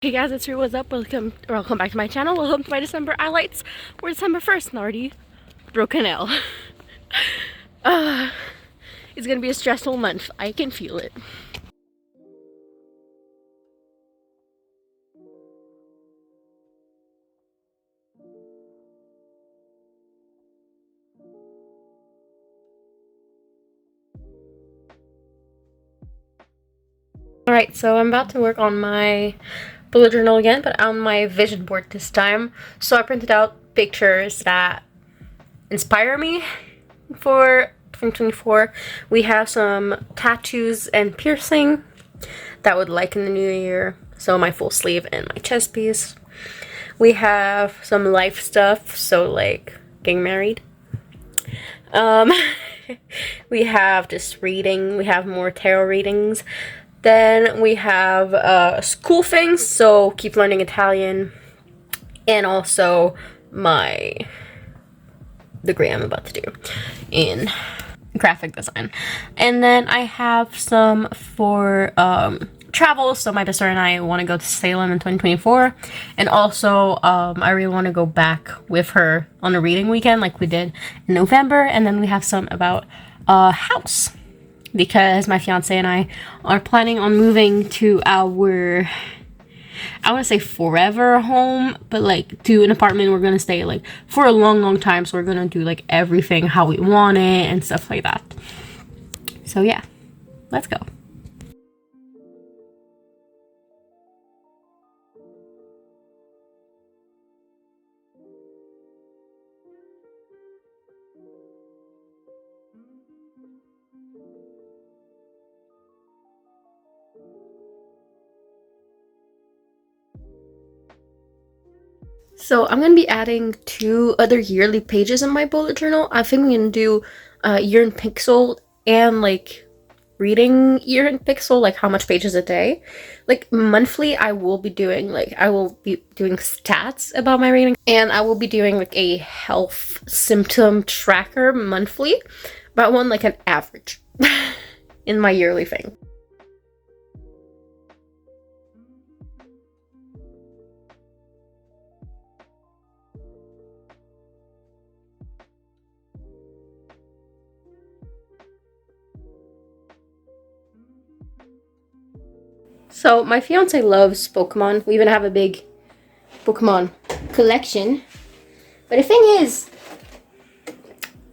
Hey guys, it's Rue. What's up? Welcome back to my channel. Welcome to my December highlights. We're December 1st and already broke a nail. It's gonna be a stressful month. I can feel it. Alright, so I'm about to work on my bullet journal again, but on my vision board this time. So I printed out pictures that inspire me for 2024. We have some tattoos and piercing that I would like in the new year. So my full sleeve and my chest piece. We have some life stuff, so like getting married. We have just reading. We have more tarot readings. Then we have school things, so keep learning Italian, and also the degree I'm about to do in graphic design. And then I have some for travel, so my sister and I want to go to Salem in 2024, and also I really want to go back with her on a reading weekend like we did in November. And then we have some about a house, because my fiance and I are planning on moving to our, I want to say forever home, but like to an apartment we're going to stay like for a long time. So we're going to do like everything how we want it and stuff like that. So yeah, let's go. So I'm going to be adding 2 other yearly pages in my bullet journal. I think I'm going to do year in pixel and like reading year in pixel, like how much pages a day. Like monthly I will be doing stats about my reading, and I will be doing like a health symptom tracker monthly, but I want like an average in my yearly thing. So my fiance loves Pokemon. We even have a big Pokemon collection. But the thing is,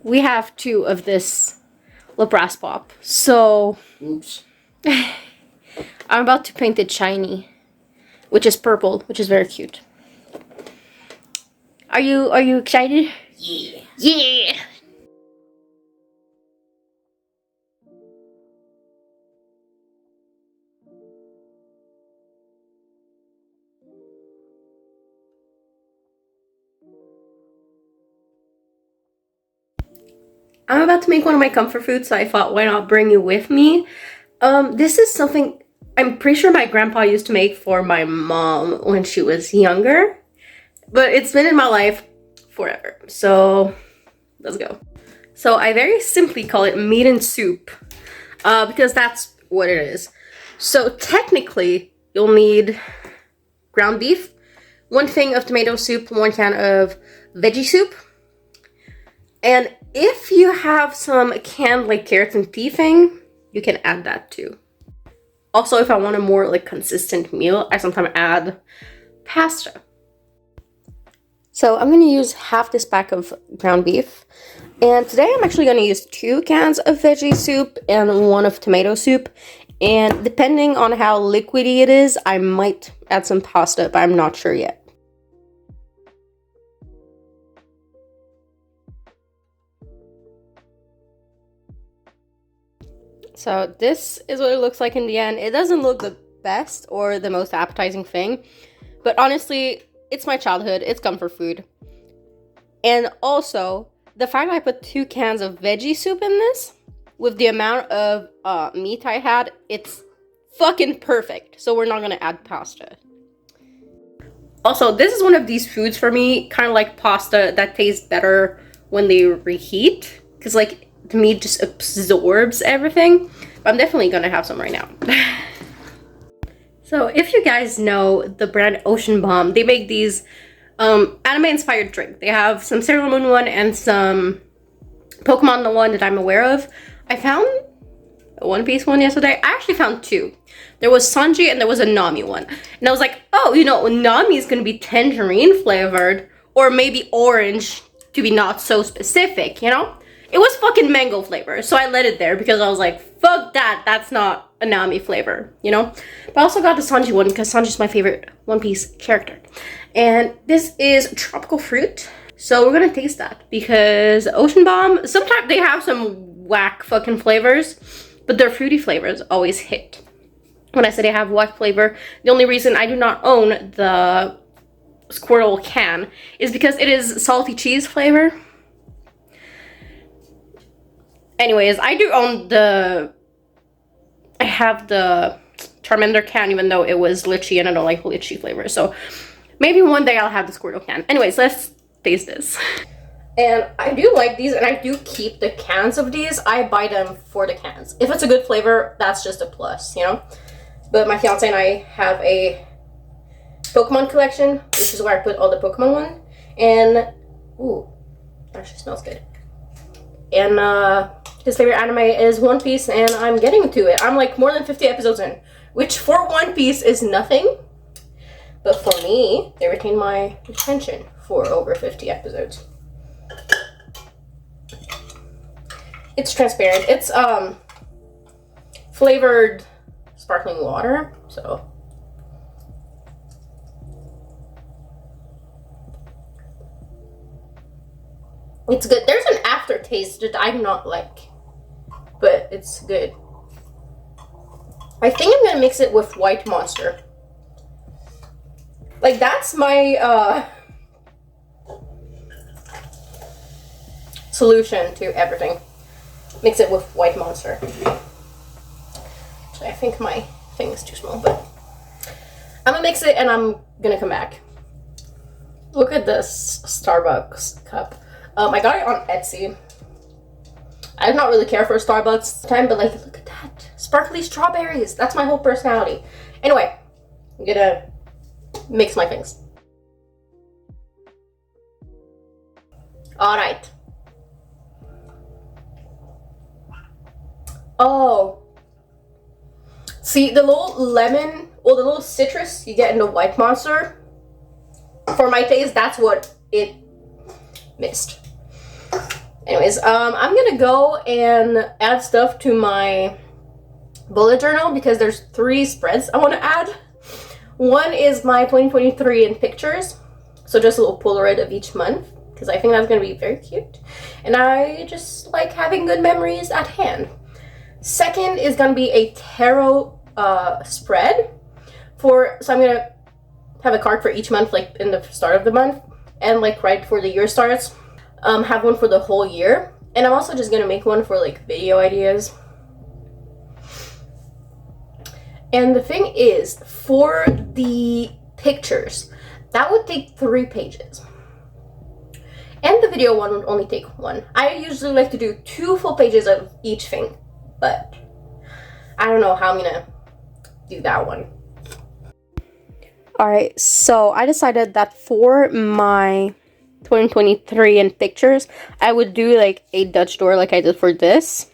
we have 2 of this Lapras Pop. So oops. I'm about to paint it shiny, which is purple, which is very cute. Are you excited? Yeah. Yeah. I'm about to make one of my comfort foods, so I thought, why not bring you with me? This is something I'm pretty sure my grandpa used to make for my mom when she was younger, but it's been in my life forever. So let's go. So I very simply call it meat and soup, because that's what it is. So technically, you'll need ground beef, 1 thing of tomato soup, 1 can of veggie soup, and if you have some canned like carrots and pea thing, you can add that too. Also, if I want a more like consistent meal, I sometimes add pasta. So I'm going to use half this pack of ground beef. And today I'm actually going to use 2 cans of veggie soup and 1 of tomato soup. And depending on how liquidy it is, I might add some pasta, but I'm not sure yet. So this is what it looks like in the end. It doesn't look the best or the most appetizing thing, but honestly, it's my childhood. It's comfort food. And also, the fact I put 2 cans of veggie soup in this, with the amount of meat I had, it's fucking perfect. So we're not gonna add pasta. Also, this is one of these foods for me, kind of like pasta, that tastes better when they reheat, because like the meat just absorbs everything. But I'm definitely gonna have some right now. So if you guys know the brand Ocean Bomb, they make these anime inspired drink. They have some Sailor Moon one and some Pokemon the one that I'm aware of. I found a One Piece one yesterday. I actually found two. There was Sanji and there was a Nami one. And I was like, oh, you know, Nami is gonna be tangerine flavored or maybe orange to be not so specific, you know? It was fucking mango flavor, so I let it there because I was like, fuck that, that's not a Nami flavor, you know? But I also got the Sanji one because Sanji's my favorite One Piece character. And this is tropical fruit. So we're gonna taste that because Ocean Bomb, sometimes they have some whack fucking flavors, but their fruity flavors always hit. When I say they have whack flavor, the only reason I do not own the Squirtle can is because it is salty cheese flavor. Anyways, I do own I have the Charmander can, even though it was lychee and I don't like lychee flavor. So maybe one day I'll have the Squirtle can. Anyways, let's taste this. And I do like these, and I do keep the cans of these. I buy them for the cans. If it's a good flavor, that's just a plus, you know? But my fiance and I have a Pokemon collection, which is where I put all the Pokemon one. And, ooh, actually smells good. And his favorite anime is One Piece, and I'm getting to it. I'm like more than 50 episodes in, which for One Piece is nothing. But for me, they retain my attention for over 50 episodes. It's transparent. It's flavored sparkling water, so it's good. There's an aftertaste that I do not like, but it's good. I think I'm gonna mix it with White Monster. Like, that's my solution to everything. Mix it with White Monster. Actually, I think my thing is too small, but I'm gonna mix it and I'm gonna come back. Look at this Starbucks cup. I got it on Etsy. I do not really care for Starbucks time, but like, look at that. Sparkly strawberries. That's my whole personality. Anyway, I'm gonna mix my things. Alright. Oh. See, the little lemon, or the little citrus you get in the White Monster, for my taste, that's what it missed. Anyways, I'm gonna go and add stuff to my bullet journal because there's 3 spreads I want to add. One is my 2023 in pictures, so just a little Polaroid of each month, because I think that's gonna be very cute. And I just like having good memories at hand. Second is gonna be a tarot spread so I'm gonna have a card for each month, like in the start of the month, and like right before the year starts, have one for the whole year. And I'm also just gonna make one for like video ideas. And the thing is, for the pictures, that would take 3 pages. And the video one would only take 1. I usually like to do 2 full pages of each thing, but I don't know how I'm gonna do that one. Alright, so I decided that for my 2023 in pictures, I would do like a Dutch door like I did for this.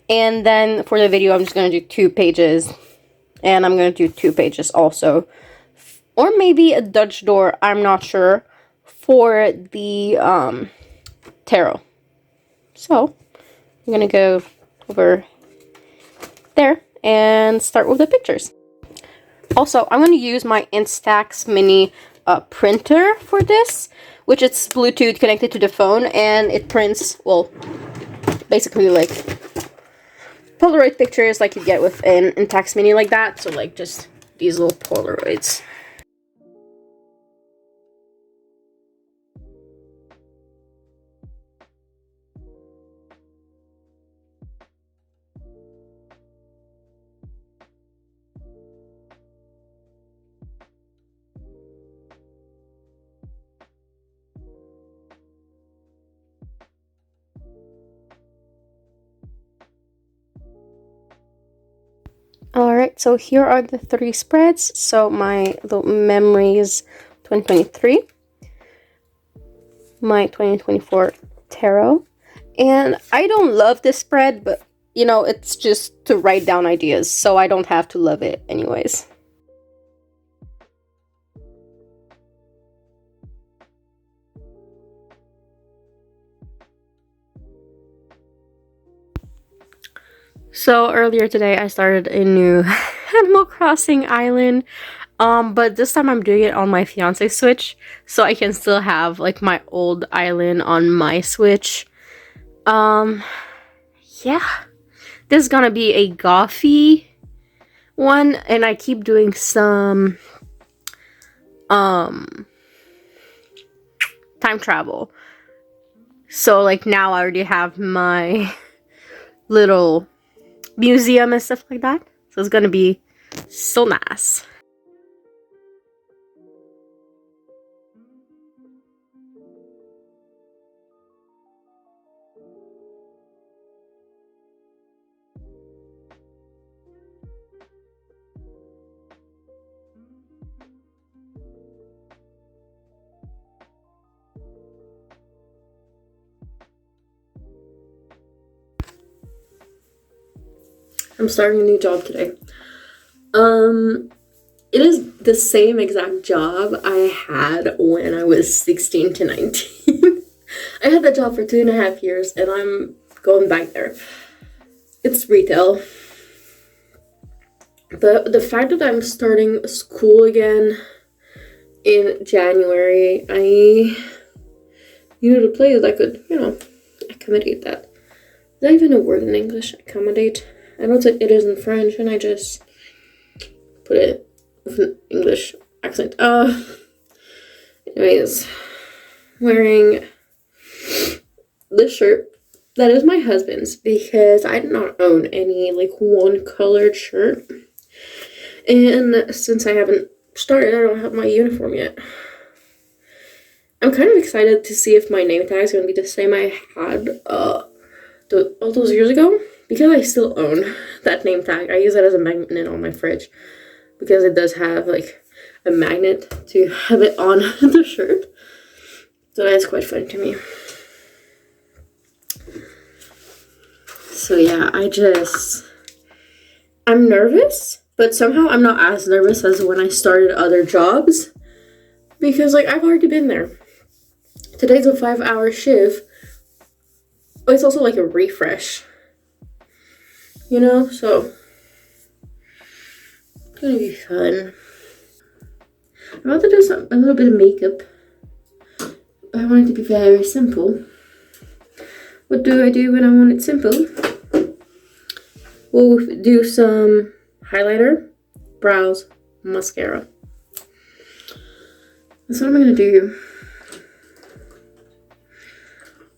And then for the video, I'm just gonna do 2 pages. And I'm gonna do 2 pages also. Or maybe a Dutch door, I'm not sure, for the tarot. So, I'm gonna go over there and start with the pictures. Also, I'm going to use my Instax mini printer for this, which is Bluetooth connected to the phone, and it prints, well, basically like Polaroid pictures like you get with an Instax mini like that. So like just these little Polaroids. Alright. Alright, so here are the 3 spreads. So my little memories 2023, my 2024 tarot. And I don't love this spread, but you know, it's just to write down ideas, so I don't have to love it anyways. So earlier today I started a new Animal Crossing island. But this time I'm doing it on my fiance Switch, so I can still have like my old island on my Switch. Yeah. This is gonna be a gothy one, and I keep doing some time travel. So like now I already have my little museum and stuff like that. So it's gonna be so nice. I'm starting a new job today. It is the same exact job I had when I was 16 to 19. I had that job for 2.5 years and I'm going back there. It's retail. The fact that I'm starting school again in January, I needed a place that could, you know, accommodate that. Is that even a word in English? Accommodate? I know it is in French, and I just put it with an English accent. Anyways, wearing this shirt that is my husband's because I did not own any like one colored shirt, and since I haven't started, I don't have my uniform yet. I'm kind of excited to see if my name tag is gonna be the same I had all those years ago. Because I still own that name tag, I use it as a magnet on my fridge. Because it does have like a magnet to have it on the shirt. So that's quite fun to me. So yeah, I'm nervous, but somehow I'm not as nervous as when I started other jobs. Because like I've already been there. Today's a 5-hour shift. Oh, it's also like a refresh. You know, so it's gonna be fun. I'm about to do a little bit of makeup. I want it to be very simple. What do I do when I want it simple? We'll do some highlighter, brows, mascara. That's what I'm gonna do.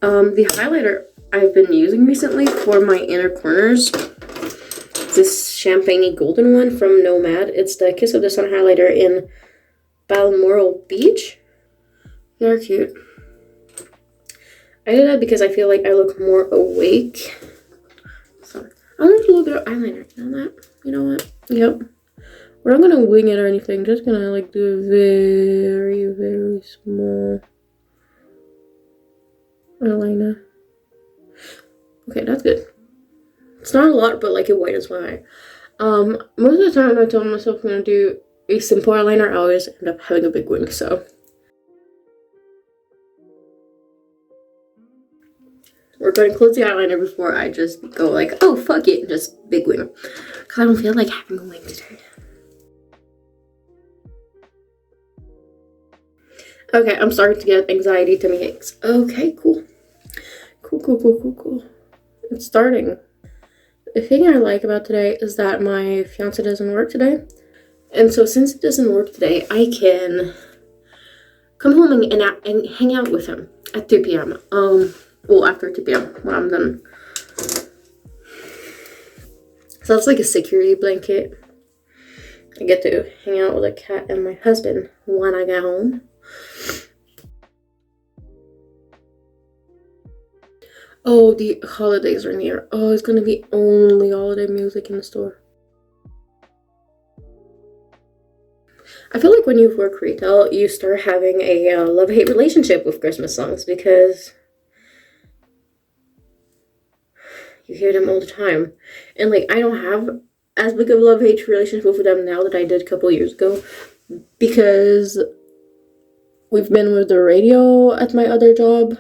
The highlighter I've been using recently for my inner corners, this champagne golden one from Nomad. It's the Kiss of the Sun highlighter in Balmoral Beach. They're cute. I did that because I feel like I look more awake. So I'll do a little bit of eyeliner. You know what? Yep. We're not gonna wing it or anything. Just gonna like do a very, very small eyeliner. Okay, that's good. It's not a lot, but like it whitens my eye. Most of the time I tell myself I'm gonna do a simple eyeliner, I always end up having a big wing, so. We're gonna close the eyeliner before I just go like, oh fuck it, and just big wing. Cause I don't feel like having a wing today. Okay, I'm starting to get anxiety tummy aches. Okay, cool. Cool. It's starting. The thing I like about today is that my fiance doesn't work today. And so since it doesn't work today, I can come home and hang out with him at 2 p.m. Well, after 2 p.m. when I'm done. So that's like a security blanket. I get to hang out with a cat and my husband when I get home. Oh, the holidays are near. Oh, it's gonna be only holiday music in the store. I feel like when you work retail, you start having a love-hate relationship with Christmas songs because you hear them all the time. And like, I don't have as big of a love-hate relationship with them now that I did a couple years ago because we've been with the radio at my other job.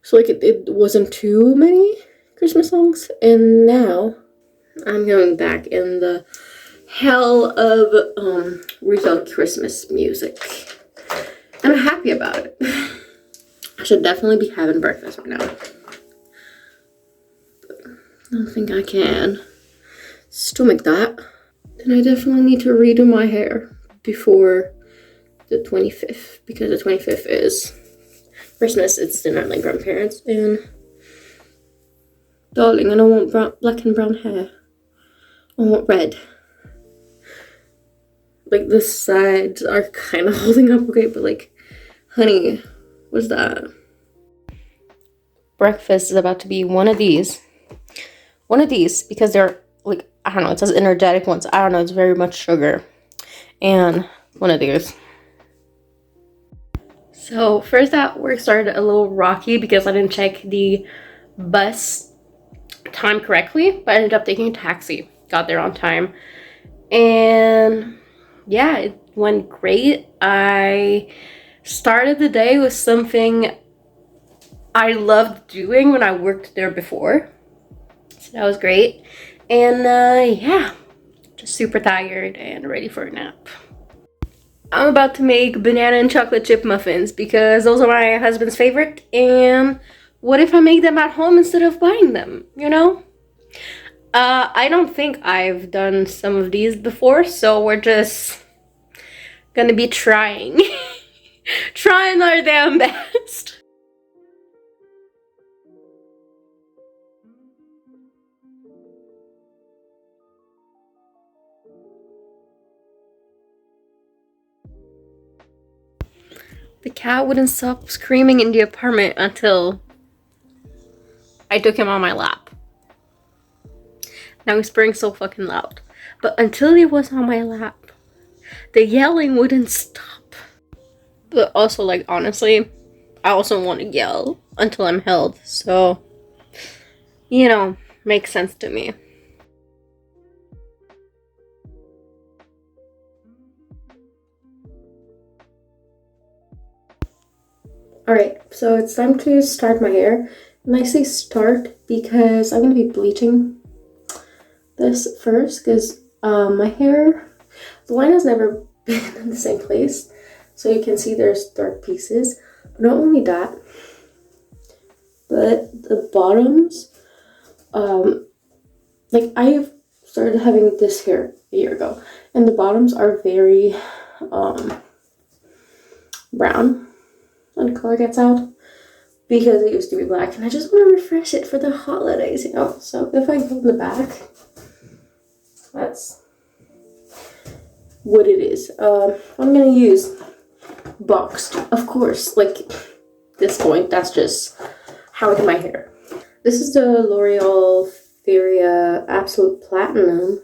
So like, it wasn't too many Christmas songs. And now I'm going back in the hell of retail Christmas music. And I'm happy about it. I should definitely be having breakfast right now. But I don't think I can stomach that. Then I definitely need to redo my hair before the 25th, because the 25th is Christmas. It's dinner at my grandparents, and darling, I don't want black and brown hair. I want red. Like, the sides are kind of holding up okay, but like, honey, what's that? Breakfast is about to be one of these. One of these, because they're like, I don't know, it says energetic ones. I don't know, it's very much sugar. And one of these. So first that work started a little rocky because I didn't check the bus time correctly, but I ended up taking a taxi. Got there on time. And yeah, it went great. I started the day with something I loved doing when I worked there before. So that was great. And yeah, just super tired and ready for a nap. I'm about to make banana and chocolate chip muffins because those are my husband's favorite. And what if I make them at home instead of buying them, you know? I don't think I've done some of these before, so we're just gonna be trying. Trying our damn best. The cat wouldn't stop screaming in the apartment until I took him on my lap. Now he's purring so fucking loud. But until he was on my lap, the yelling wouldn't stop. But also, like, honestly, I also want to yell until I'm held. So, you know, makes sense to me. Alright, so it's time to start my hair. And I say start because I'm going to be bleaching this first because my hair, the line has never been in the same place. So you can see there's dark pieces. But not only that, but the bottoms, like I've started having this hair a year ago. And the bottoms are very brown when the color gets out. Because it used to be black, and I just want to refresh it for the holidays, you know? So if I go in the back, that's what it is. I'm gonna use boxed, of course. Like, this point, that's just how I do my hair. This is the L'Oreal Feria Absolute Platinum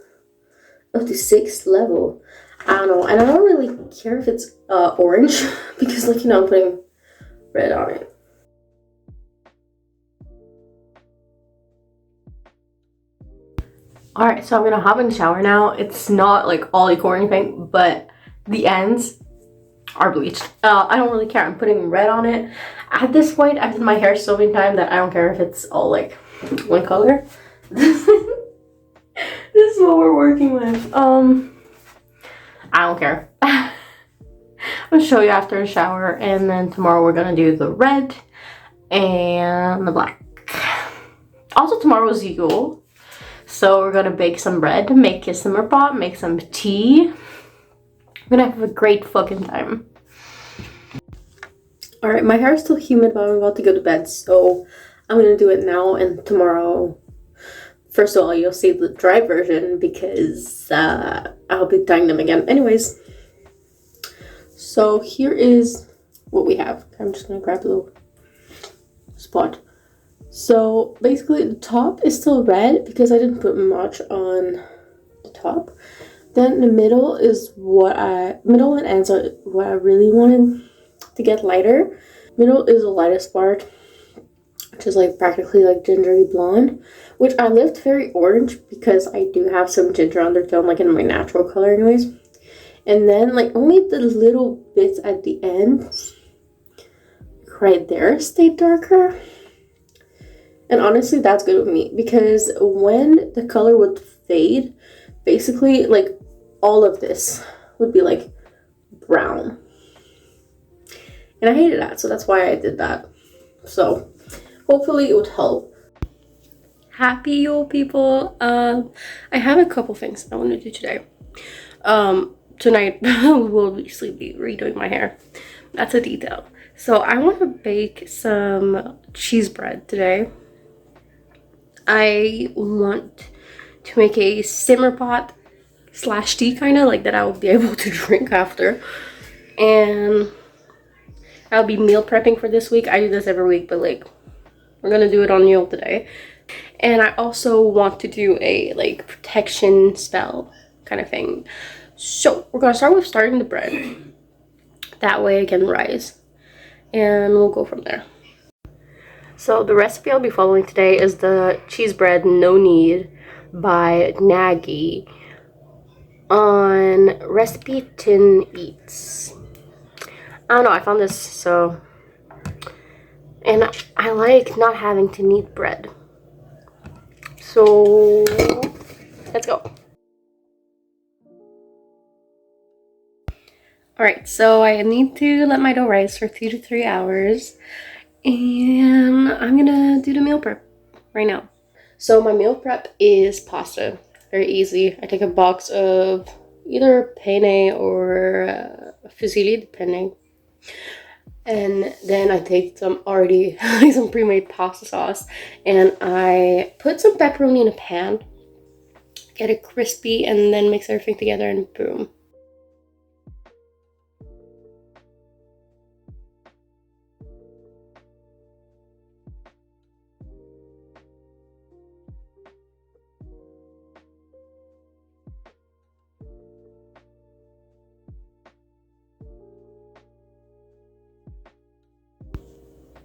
of the 6th level. I don't know, and I don't really care if it's orange, because, like, you know, I'm putting red on it. Alright, so I'm gonna hop in the shower now. It's not like all equal or anything, but the ends are bleached. I don't really care. I'm putting red on it. At this point, I've done my hair so many times that I don't care if it's all like one color. This is what we're working with. I don't care. I'll show you after a shower, and then tomorrow we're gonna do the red and the black. Also, tomorrow is Yule. So we're gonna bake some bread, make kissemerpot, make some tea. We're gonna have a great fucking time. Alright, my hair is still humid, but I'm about to go to bed, so I'm gonna do it now, and tomorrow, first of all, you'll see the dry version because I'll be dyeing them again. Anyways, so here is what we have. I'm just gonna grab a little spot. So basically the top is still red because I didn't put much on the top. Then the middle and ends are what I really wanted to get lighter. Middle is the lightest part, which is like practically like gingery blonde, which I left very orange because I do have some ginger undertone like in my natural color anyways. And then like only the little bits at the end right there stayed darker. And honestly, that's good with me because when the color would fade, basically like all of this would be like brown. And I hated that, so that's why I did that. So hopefully it would help. Happy Yule, people. I have a couple things I want to do today. Tonight we will obviously be redoing my hair. That's a detail. So I want to bake some cheese bread today. I want to make a simmer pot / tea kind of like that I will be able to drink after. And I'll be meal prepping for this week. I do this every week, but like we're gonna do it on Yule today. And I also want to do a like protection spell kind of thing. So we're gonna start with starting the bread. That way it can rise. And we'll go from there. So the recipe I'll be following today is the cheese bread No Knead by Nagy on Recipe Tin Eats. I don't know, I found this, so, and I like not having to knead bread. So let's go. Alright, so I need to let my dough rise for 2 to 3 hours. And I'm gonna do the meal prep right now. So my meal prep is pasta. Very easy. I take a box of either penne or fusilli, depending. And then I take some some pre-made pasta sauce. And I put some pepperoni in a pan. Get it crispy and then mix everything together and boom.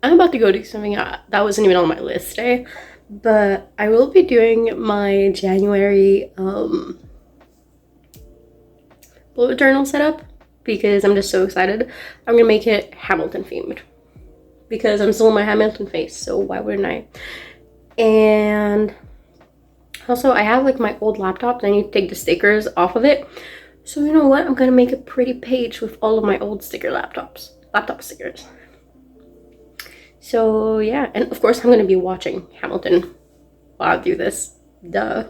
I'm about to go do something that wasn't even on my list today, but I will be doing my January bullet journal setup because I'm just so excited. I'm gonna make it Hamilton themed because I'm still in my Hamilton phase, so why wouldn't I? And also I have like my old laptop and I need to take the stickers off of it. So you know what? I'm gonna make a pretty page with all of my old laptop stickers. So yeah, and of course I'm gonna be watching Hamilton while I do this. Duh.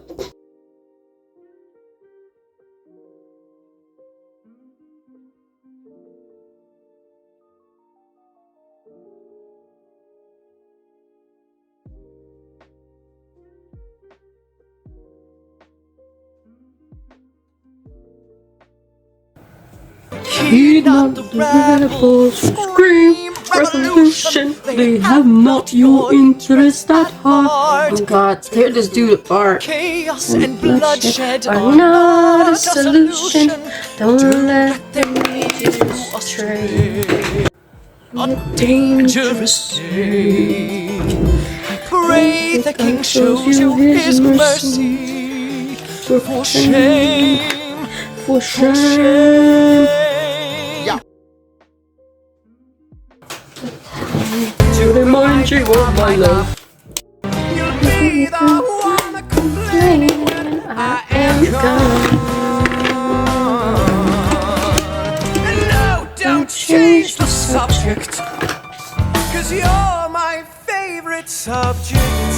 Heed not the rebels who scream revolution. They have not your interest at heart. Oh God, tear this dude apart. Chaos and bloodshed are not a solution. Don't let them lead you astray. A dangerous day. I pray the King shows you his mercy. For shame, for shame. To remind you of my love. You'll be the one to complain when I am gone. And no, don't change the subject, 'cause you're my favorite subject.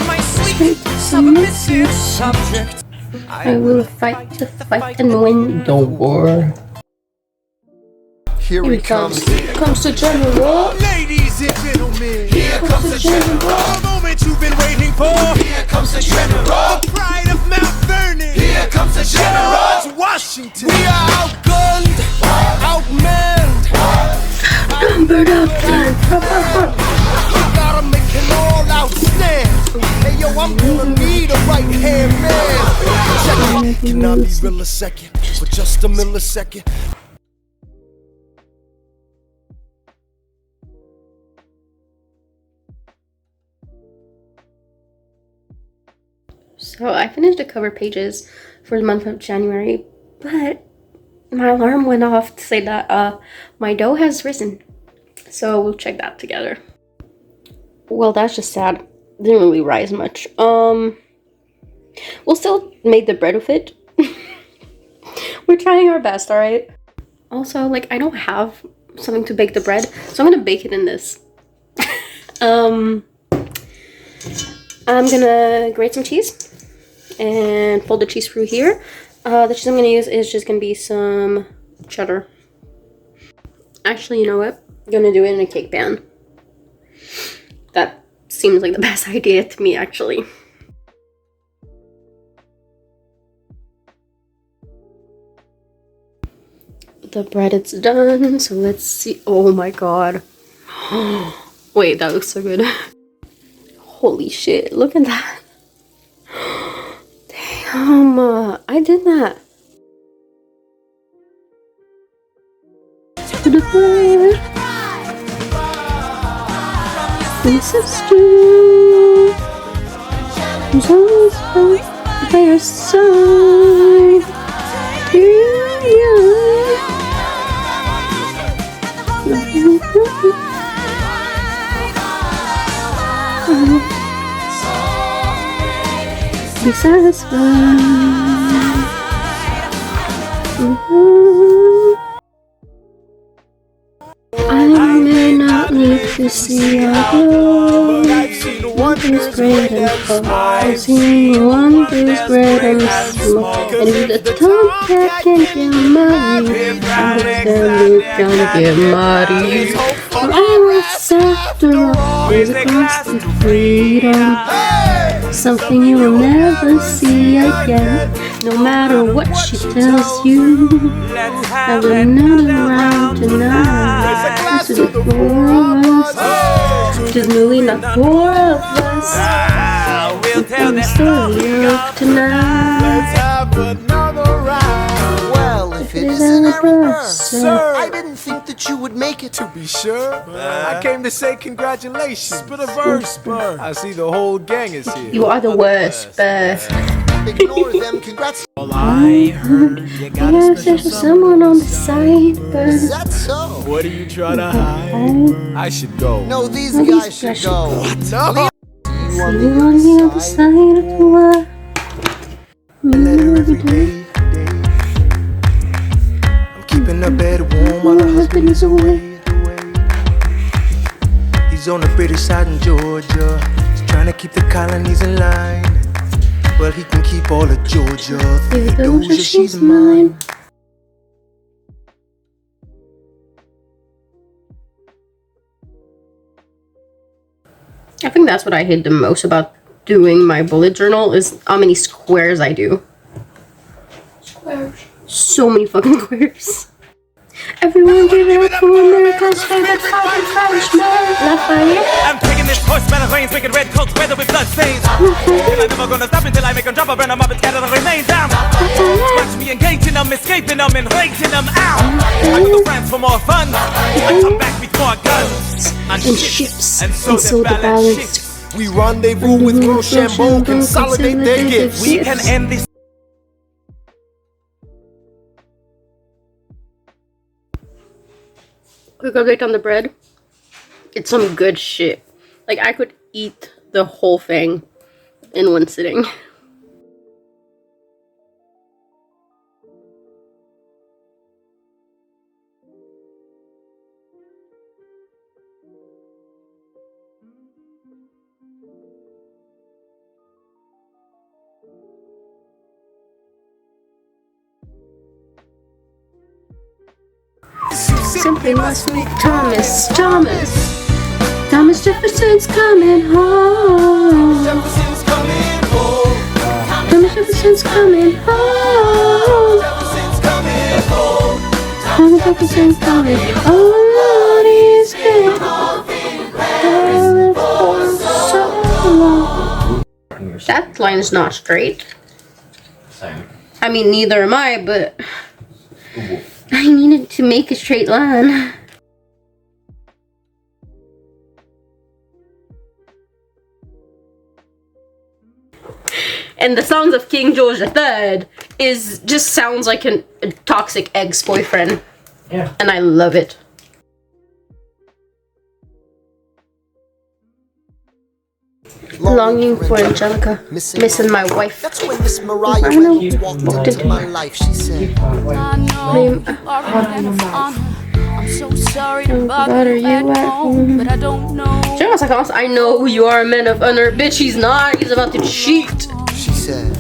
My sweet, submissive subject. I will fight the fight and win the war. Here he comes. Here comes the general. Ladies and gentlemen, Here comes the general. the moment you've been waiting for. Here comes the general. The pride of Mount Vernon. Here comes the general. George Washington. We are outgunned, outmanned. Numbered up. You gotta make an all-out understand. Hey yo, I'm gonna need a right hand man. Check it. Can I be real a second? For just a millisecond. So I finished the cover pages for the month of January, but my alarm went off to say that my dough has risen. So we'll check that together. Well, that's just sad. Didn't really rise much. We'll still make the bread with it. We're trying our best, alright? Also, like, I don't have something to bake the bread, so I'm gonna bake it in this. I'm gonna grate some cheese and fold the cheese through here. The cheese I'm gonna use is just gonna be some cheddar. Actually, you know what? I'm gonna do it in a cake pan. That seems like the best idea to me, actually. The bread is done, so let's see. Oh my god. Wait, that looks so good. Holy shit, look at that. Damn, I did that. To the bread. My sister. Who's always by your side. Be satisfied. I may not need to see your glow. Wonders great and full. I've seen wonders great and small. And the tomcat can get muddy. I'm gonna get muddy. I was after all, is across to freedom. Something you will never see again. No matter what she tells you, I will not around tonight. This is the four of us. Just really not four of us. We'll tell the story of tonight. Let's have another round. Well, if it isn't a reverse, sir, I didn't think that you would make it. To be sure, I came to say congratulations. Spit a verse, I see the whole gang is here. You are the worst, but Ignore them. Congrats. All I heard, you got a there's special just someone on the side, but Is that so? What are you trying to hide? I should go. No, these No, guys these should guys go. No. You see you on the other side of the world. every day. I'm keeping her bed warm while her husband is away. He's on the British side in Georgia. He's trying to keep the colonies in line. Well, he can keep all of Georgia. Theodosia, she's mine. I think that's what I hate the most about doing my bullet journal is how many squares I do. Squares. So many fucking squares. Everyone give it up for America's favorite fucking Frenchman, Lafayette. I'm taking this horse, man of rains, making red coats weather with blood stains. And I'm never gonna stop until I make them drop, I burn them up and scatter the remains down. Watch me engaging them, escaping them, and rating them out. I go to France for more fun. I come back with more guns And ships, and so the balance shifts. We rendezvous with Rochambeau, consolidate their gifts. We can end this. Quick update on the bread. It's some good shit. Like, I could eat the whole thing in one sitting. Simply must meet Thomas Jefferson's coming home. Thomas Jefferson's coming home. Thomas Jefferson's coming home. Lord, he's been so long. That line's not straight. Same. I mean, neither am I, but I needed to make a straight line. And the songs of King George III just sounds like a toxic ex-boyfriend. Yeah. And I love it. Longing for Angelica, missing my wife. That's when Miss Mariah I know. walked into my life. She said, I'm so sorry to Bother bother you you at at home, but I don't know. I know who you are, a man of honor. Bitch, he's not. He's about to cheat. she said,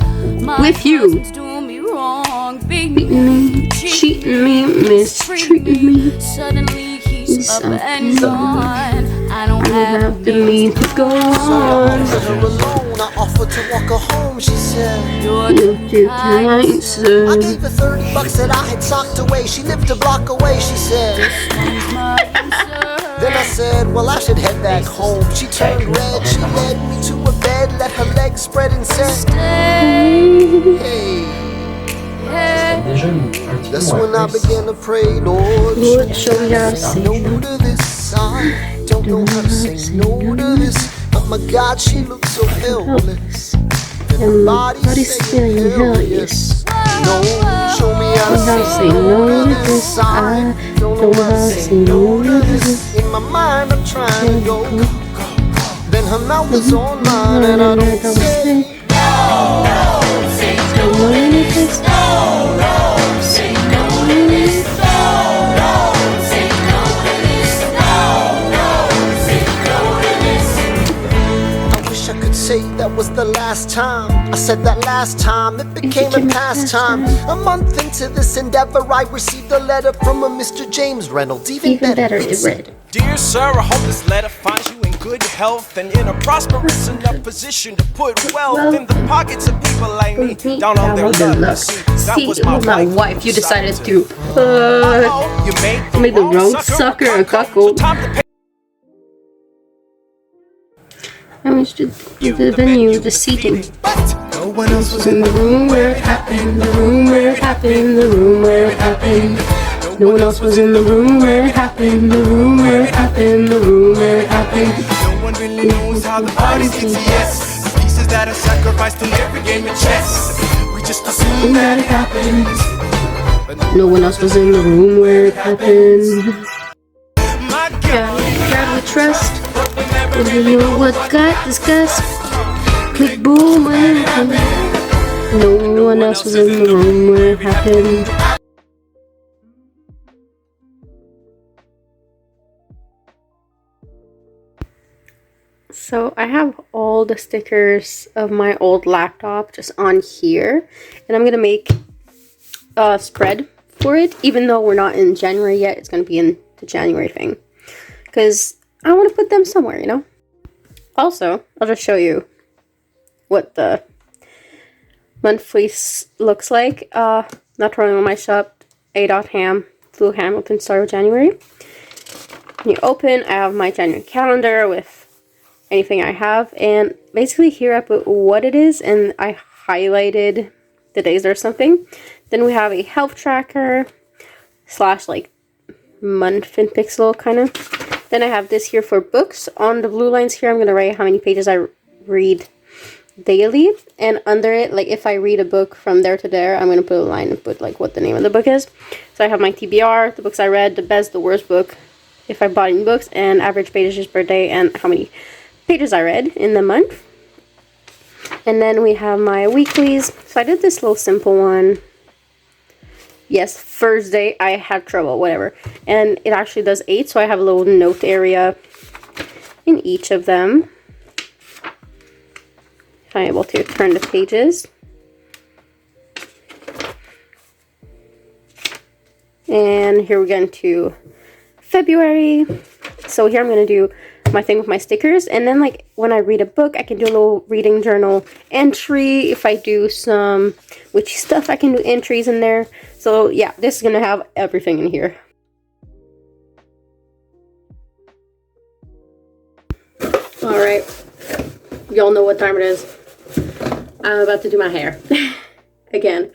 With you. husband's doing me wrong, beating Beating me, me, cheating me, mistreating me. Suddenly he's He's up up and and gone. I don't I have have the means to go on. "Let her alone." I offered to walk her home. She said, your You can't I sir. gave her $30 that I had socked away. She lived a block away. She said. Then I said, well, I should head back home. She turned red. She led me to a bed, let her legs spread and said, hey. Déjà un petit That's peu when moins I plus. began to pray, Lord. Lord, show me how to say say no no. to this. I don't know how to say no to this. Oh my God, she looks so helpless. And my body's feeling hell yes. No, show me how to How to say no to this. I don't know how to say no to this. In my mind, I'm trying to go. Then her mouth is on mine, and I don't say. I wish I could say that was the last time I said that last time. It became a pastime. A month into this endeavor, I received a letter from a Mr. James Reynolds. Even better, it read. Dear sir, I hope this letter finds you in good health and in a prosperous enough position to put wealth in the pockets of people like me down on their luck. See, it was my wife. You decided to You made the wrong sucker a cuckold. I was the venue, the seating. no one else was In the room where it happened, the room where it happened, the room where it happened. No one else was in the room where it happened, the room where it happened, the room where it happened. No one really knows how the parties get to yes. The pieces that are sacrificed in every game of chess. We just assume that it happened. No one else was in the room where it happened. My God, God we trust. You know what got discussed? Click boom when it happened. No one else was in the room where it happened. So I have all the stickers of my old laptop just on here, and I'm gonna make a spread for it, even though we're not in January yet. It's gonna be in the January thing because I want to put them somewhere, you know. Also, I'll just show you what the monthly looks like. Not rolling on my shop, A.Ham, Flew Hamilton, start of January. When you open, I have my January calendar with anything I have, and basically here I put what it is, and I highlighted the days or something. Then we have a health tracker / like month in pixel kind of. Then I have this here for books. On the blue lines here, I'm going to write how many pages I read daily. And under it, like if I read a book from there to there, I'm going to put a line and put like what the name of the book is. So I have my TBR, the books I read, the best, the worst book, if I bought any books, and average pages per day, and how many pages I read in the month. And then we have my weeklies. So I did this little simple one. Yes, Thursday, I had trouble, whatever. And it actually does 8, so I have a little note area in each of them. If I'm able to turn the pages. And here we're getting to February. So here I'm going to do my thing with my stickers, and then like when I read a book, I can do a little reading journal entry. If I do some witchy stuff, I can do entries in there. So yeah, this is gonna have everything in here. All right, y'all know what time it is. I'm about to do my hair again.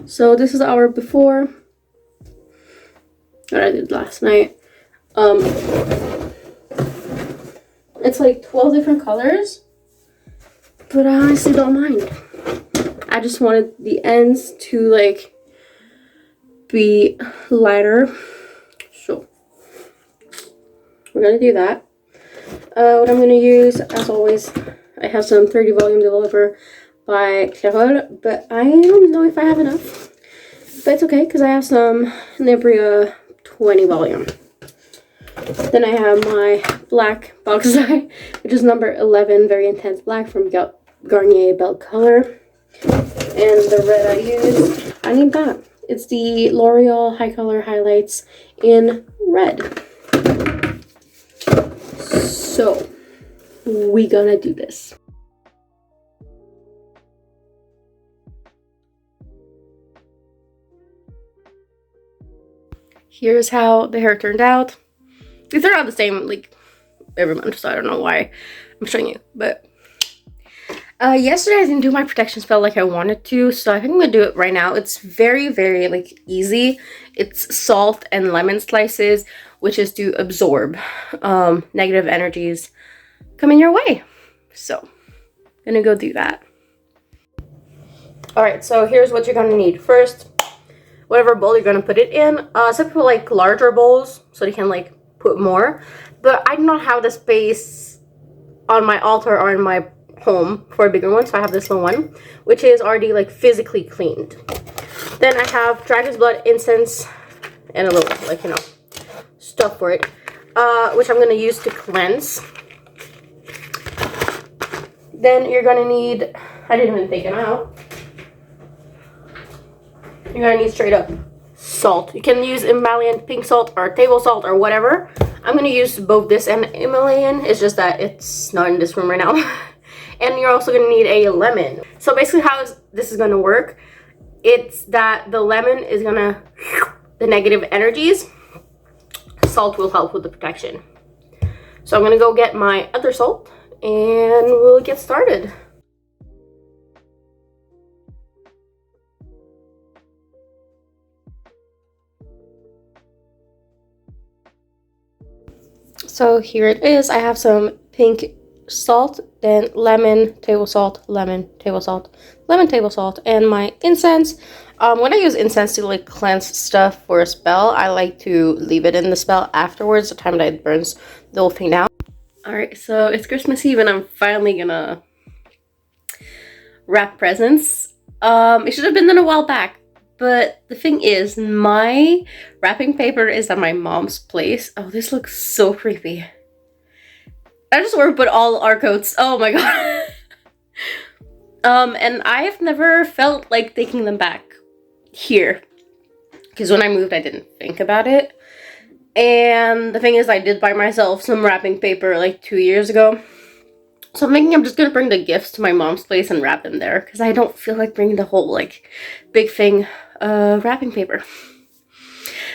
So this is our before that I did last night. It's like 12 different colors, but I honestly don't mind. I just wanted the ends to like be lighter, so we're gonna do that. What I'm gonna use, as always, I have some 30 volume Deliver by Clairol, but I don't know if I have enough, but it's okay because I have some Nibria 20 volume. Then I have my black box dye, which is number 11, very intense black from Garnier Belle Color. And the red I use, I need that. It's the L'Oreal High Color Highlights in red. So, we gonna do this. Here's how the hair turned out. They turn out the same like every month, so I don't know why I'm showing you. But yesterday I didn't do my protection spell like I wanted to, so I think I'm gonna do it right now. It's very, very like easy. It's salt and lemon slices, which is to absorb negative energies coming your way. So I'm gonna go do that. All right, so here's what you're gonna need. First, whatever bowl you're gonna put it in. Some people like larger bowls so they can like put more, but I do not have the space on my altar or in my home for a bigger one, so I have this little one, which is already like physically cleaned. Then I have dragon's blood, incense, and a little like, you know, stuff for it, which I'm gonna use to cleanse. Then you're gonna need, I didn't even take them out. You're gonna need straight up salt. You can use Himalayan pink salt or table salt or whatever. I'm gonna use both this and Himalayan. It's just that it's not in this room right now. And you're also gonna need a lemon. So basically how this is gonna work, it's that the lemon is gonna, the negative energies, salt will help with the protection. So I'm gonna go get my other salt and we'll get started. So here it is. I have some pink salt, then lemon, table salt, lemon, table salt, lemon, table salt, and my incense. When I use incense to like cleanse stuff for a spell, I like to leave it in the spell afterwards, the time that it burns the whole thing down. Alright, so it's Christmas Eve and I'm finally gonna wrap presents. It should have been done a while back. But the thing is, my wrapping paper is at my mom's place. Oh, this looks so creepy. I just want to put all our coats. Oh my god. And I have never felt like taking them back here. Because when I moved, I didn't think about it. And the thing is, I did buy myself some wrapping paper like 2 years ago. So I'm thinking I'm just going to bring the gifts to my mom's place and wrap them there. Because I don't feel like bringing the whole like big thing wrapping paper.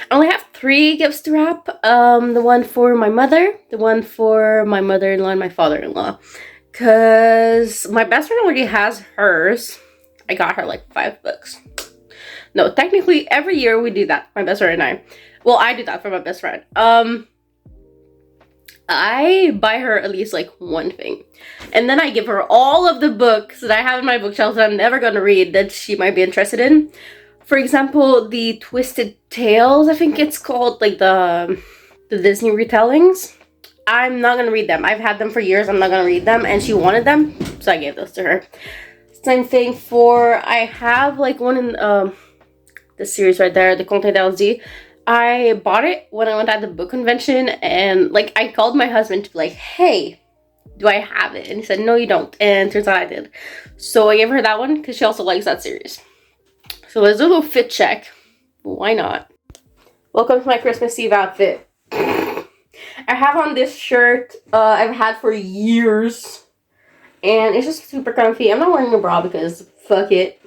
I only have 3 gifts to wrap. The one for my mother, the one for my mother-in-law, and my father-in-law. Because my best friend already has hers. I got her like $5. No, technically every year we do that, my best friend and I. Well, I do that for my best friend. I buy her at least like one thing. And then I give her all of the books that I have in my bookshelf that I'm never going to read that she might be interested in. For example, the Twisted Tales, I think it's called, like the Disney retellings. I'm not going to read them. I've had them for years. I'm not going to read them. And she wanted them, so I gave those to her. Same thing for, I have like one in the series right there, the Conte d'Elsie. I bought it when I went at the book convention, and like I called my husband to be like, hey, do I have it? And he said, no, you don't. And turns out I did. So I gave her that one because she also likes that series. So let's do a little fit check. Why not? Welcome to my Christmas Eve outfit. I have on this shirt I've had for years. And it's just super comfy. I'm not wearing a bra because fuck it.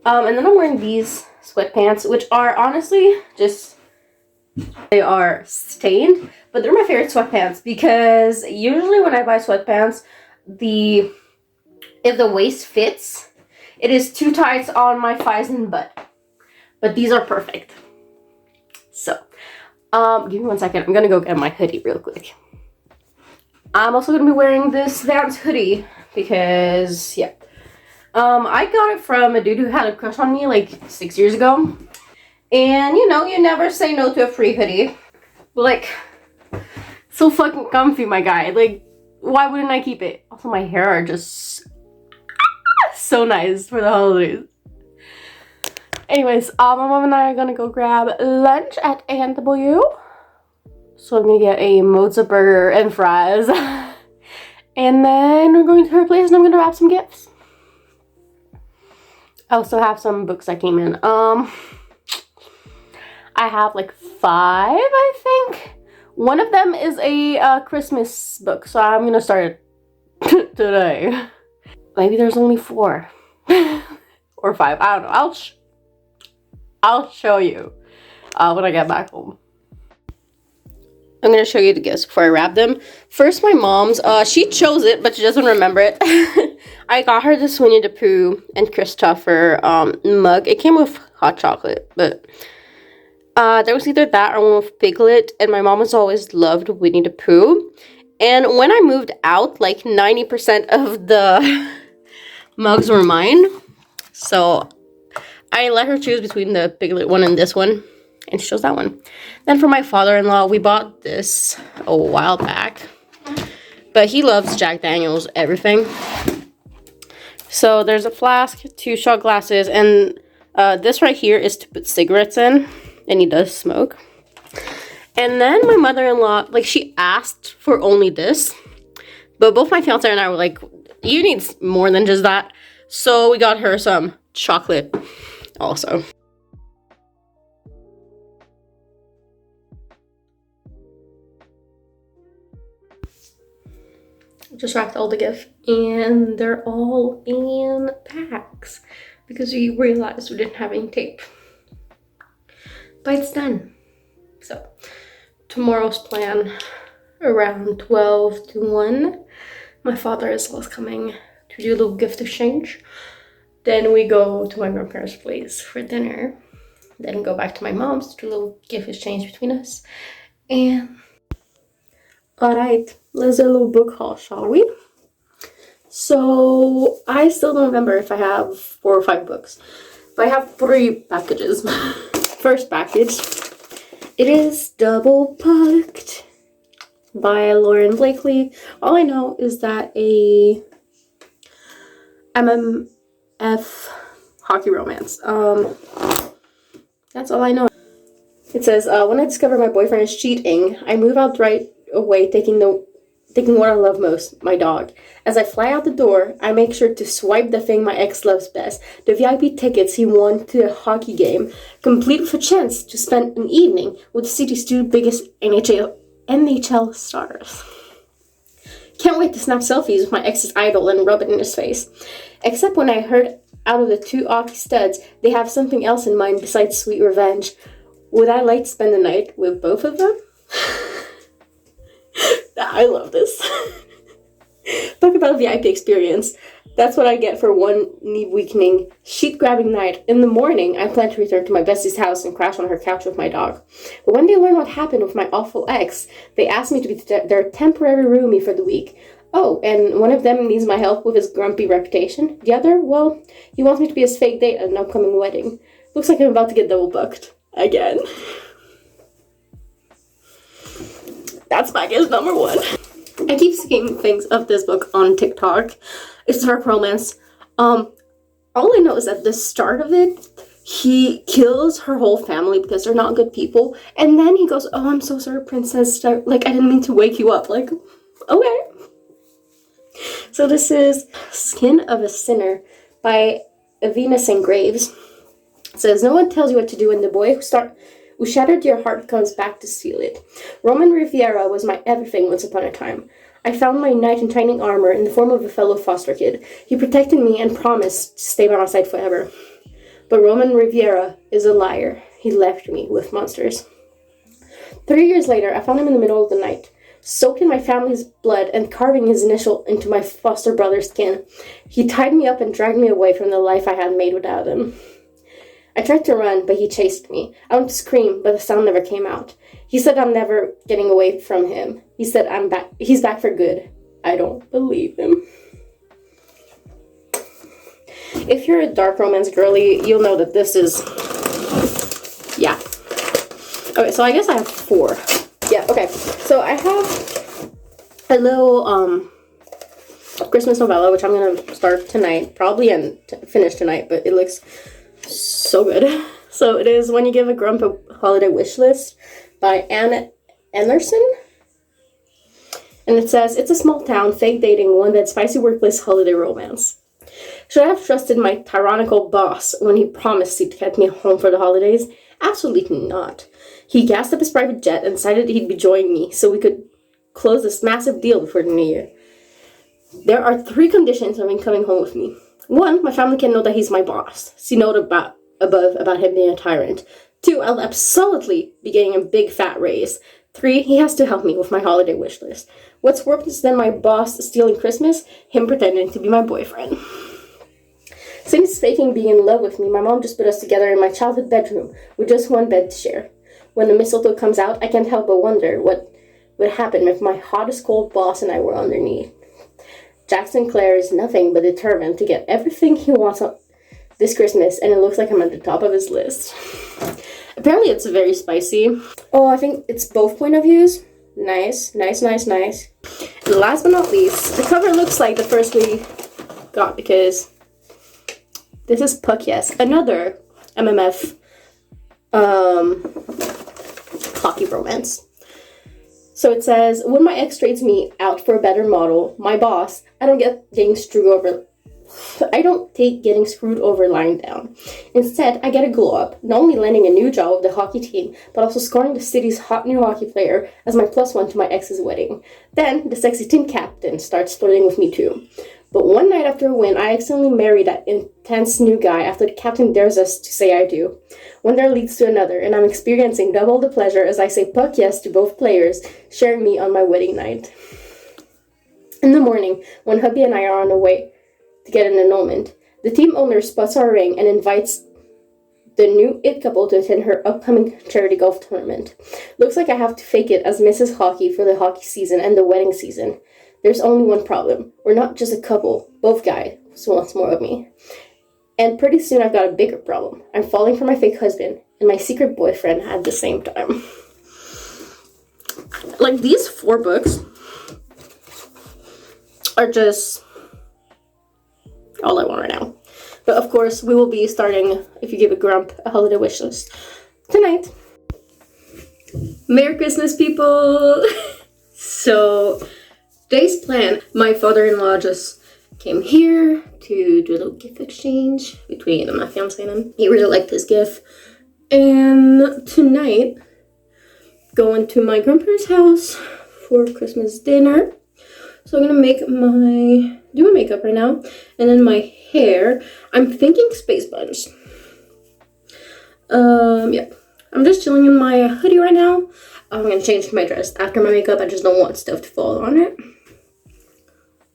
And then I'm wearing these sweatpants, which are honestly just, they are stained, but they're my favorite sweatpants because usually when I buy sweatpants, if the waist fits. It is too tight on my thighs and butt. But these are perfect. So, give me 1 second. I'm gonna go get my hoodie real quick. I'm also gonna be wearing this Vans hoodie because, yeah. I got it from a dude who had a crush on me like 6 years ago. And you know, you never say no to a free hoodie. But like, so fucking comfy, my guy. Like, why wouldn't I keep it? Also, my hair are just so nice for the holidays. Anyways, my mom and I are gonna go grab lunch at A&W. So I'm gonna get a Mozart burger and fries. And then we're going to her place and I'm gonna wrap some gifts. I also have some books that came in. I have like 5, I think. One of them is a Christmas book, so I'm gonna start it today. Maybe there's only 4 or 5. I don't know. I'll show you when I get back home. I'm gonna show you the gifts before I wrap them. First, my mom's. She chose it, but she doesn't remember it. I got her this Winnie the Pooh and Christopher mug. It came with hot chocolate, but there was either that or one with Piglet. And my mom has always loved Winnie the Pooh. And when I moved out, like 90% of the mugs were mine. So I let her choose between the Piglet one and this one. And she chose that one. Then for my father-in-law, we bought this a while back. But he loves Jack Daniels, everything. So there's a flask, 2 shot glasses, and this right here is to put cigarettes in. And he does smoke. And then my mother-in-law, like, she asked for only this. But both my fiance and I were like, you need more than just that. So we got her some chocolate also. Just wrapped all the gifts and they're all in packs because we realized we didn't have any tape. But it's done. So tomorrow's plan around 12 to 1. My father-in-law is coming to do a little gift exchange. Then we go to my grandparents' place for dinner. Then go back to my mom's to do a little gift exchange between us. And alright, let's do a little book haul, shall we? So I still don't remember if I have 4 or 5 books. But I have 3 packages. First package, it is Double Booked by Lauren Blakely. All I know is that a MMF hockey romance. That's all I know. It says, when I discover my boyfriend is cheating, I move out right away, taking what I love most, my dog. As I fly out the door, I make sure to swipe the thing my ex loves best, the VIP tickets he won to a hockey game, complete with a chance to spend an evening with the city's 2 biggest NHL stars. Can't wait to snap selfies with my ex's idol and rub it in his face. Except when I heard out of the 2 hockey studs, they have something else in mind besides sweet revenge. Would I like to spend the night with both of them? I love this. Talk about VIP experience. That's what I get for one knee-weakening, sheet-grabbing night. In the morning, I plan to return to my bestie's house and crash on her couch with my dog. But when they learn what happened with my awful ex, they ask me to be their temporary roomie for the week. Oh, and one of them needs my help with his grumpy reputation. The other, well, he wants me to be his fake date at an upcoming wedding. Looks like I'm about to get double booked. Again. That's package number 1. I keep seeing things of this book on TikTok. It's dark romance. All I know is at the start of it, he kills her whole family because they're not good people. And then he goes, oh, I'm so sorry, princess. Like, I didn't mean to wake you up. Like, okay. So this is Skin of a Sinner by Avina St. Graves. It says, no one tells you what to do, and the boy who shattered your heart comes back to steal it. Roman Riviera was my everything once upon a time. I found my knight in shining armor in the form of a fellow foster kid. He protected me and promised to stay by my side forever. But Roman Riviera is a liar. He left me with monsters. 3 years later, I found him in the middle of the night. soaked in my family's blood and carving his initial into my foster brother's skin. He tied me up and dragged me away from the life I had made without him. I tried to run, but he chased me. I wanted to scream, but the sound never came out. He said I'm never getting away from him. He said I'm back. He's back for good. I don't believe him. If you're a dark romance girly, you'll know that this is... Yeah. Okay, so I guess I have 4. Yeah, okay. So I have a little Christmas novella, which I'm going to start tonight. Probably and finish tonight, but it looks so good. So it is When You Give a Grump a Holiday Wish List by Anne Anderson. And it says, it's a small town, fake dating, one-bed, spicy workplace holiday romance. Should I have trusted my tyrannical boss when he promised he'd get me home for the holidays? Absolutely not. He gassed up his private jet and decided he'd be joining me so we could close this massive deal before the new year. There are 3 conditions of him coming home with me. 1, my family can know that he's my boss. See note above about him being a tyrant. 2, I'll absolutely be getting a big fat raise. 3, he has to help me with my holiday wish list. What's worse than my boss stealing Christmas? Him pretending to be my boyfriend. Since faking being in love with me, my mom just put us together in my childhood bedroom with just one bed to share. When the mistletoe comes out, I can't help but wonder what would happen if my hottest cold boss and I were underneath. Jackson Clare is nothing but determined to get everything he wants on this Christmas, and it looks like I'm at the top of his list. Apparently it's very spicy. Oh, I think it's both point of views. Nice, nice, nice, nice. And last but not least, the cover looks like the first we got because this is Puck Yes, another MMF hockey romance. So it says, when my ex trades me out for a better model, my boss, I don't take getting screwed over lying down. Instead, I get a glow up, not only landing a new job with the hockey team, but also scoring the city's hot new hockey player as my +1 to my ex's wedding. Then, the sexy team captain starts flirting with me too. But one night after a win, I accidentally marry that intense new guy after the captain dares us to say I do. One dare leads to another, and I'm experiencing double the pleasure as I say puck yes to both players, sharing me on my wedding night. In the morning, when hubby and I are on the way to get an annulment, the team owner spots our ring and invites the new it couple to attend her upcoming charity golf tournament. Looks like I have to fake it as Mrs. Hockey for the hockey season and the wedding season. There's only one problem. We're not just a couple. Both guys wants more of me. And pretty soon I've got a bigger problem. I'm falling for my fake husband and my secret boyfriend at the same time. Like, these 4 books are just all I want right now. But of course, we will be starting If You Give a Grump a Holiday Wish List tonight. Merry Christmas, people! So, today's plan, my father-in-law just came here to do a little gift exchange between my fiance and him. He really liked this gift. And tonight, going to my grandparents' house for Christmas dinner. So I'm gonna do my makeup right now. And then my hair, I'm thinking space buns. Yeah. I'm just chilling in my hoodie right now. I'm gonna change my dress after my makeup. I just don't want stuff to fall on it.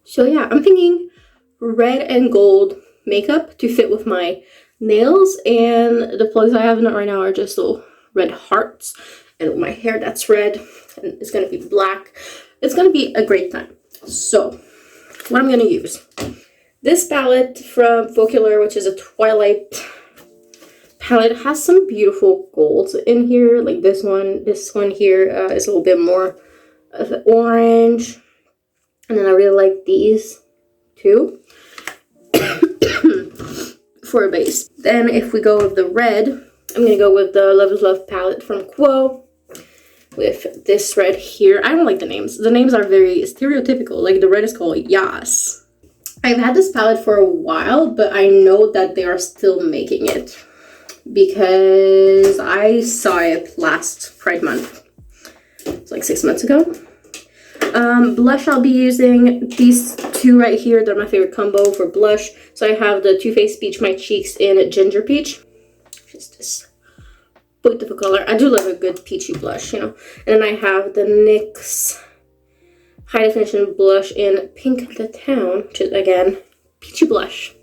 So yeah, I'm thinking red and gold makeup to fit with my nails, and the plugs I have in it right now are just little red hearts, and with my hair that's red, and it's gonna be black. It's gonna be a great time. So, what I'm gonna use. This palette from Focalure, which is a Twilight palette, has some beautiful golds in here, like this one. This one here is a little bit more of an orange. And then I really like these too for a base. Then if we go with the red, I'm going to go with the Love is Love palette from Quo with this red here. I don't like the names. The names are very stereotypical. Like the red is called Yas. I've had this palette for a while, but I know that they are still making it because I saw it last Pride Month. It's like 6 months ago. Blush, I'll be using these 2 right here. They're my favorite combo for blush. So I have the Too Faced Peach My Cheeks in Ginger Peach. Just this beautiful color. I do love a good peachy blush, you know. And then I have the NYX high definition blush in Pink the Town, which is again peachy blush.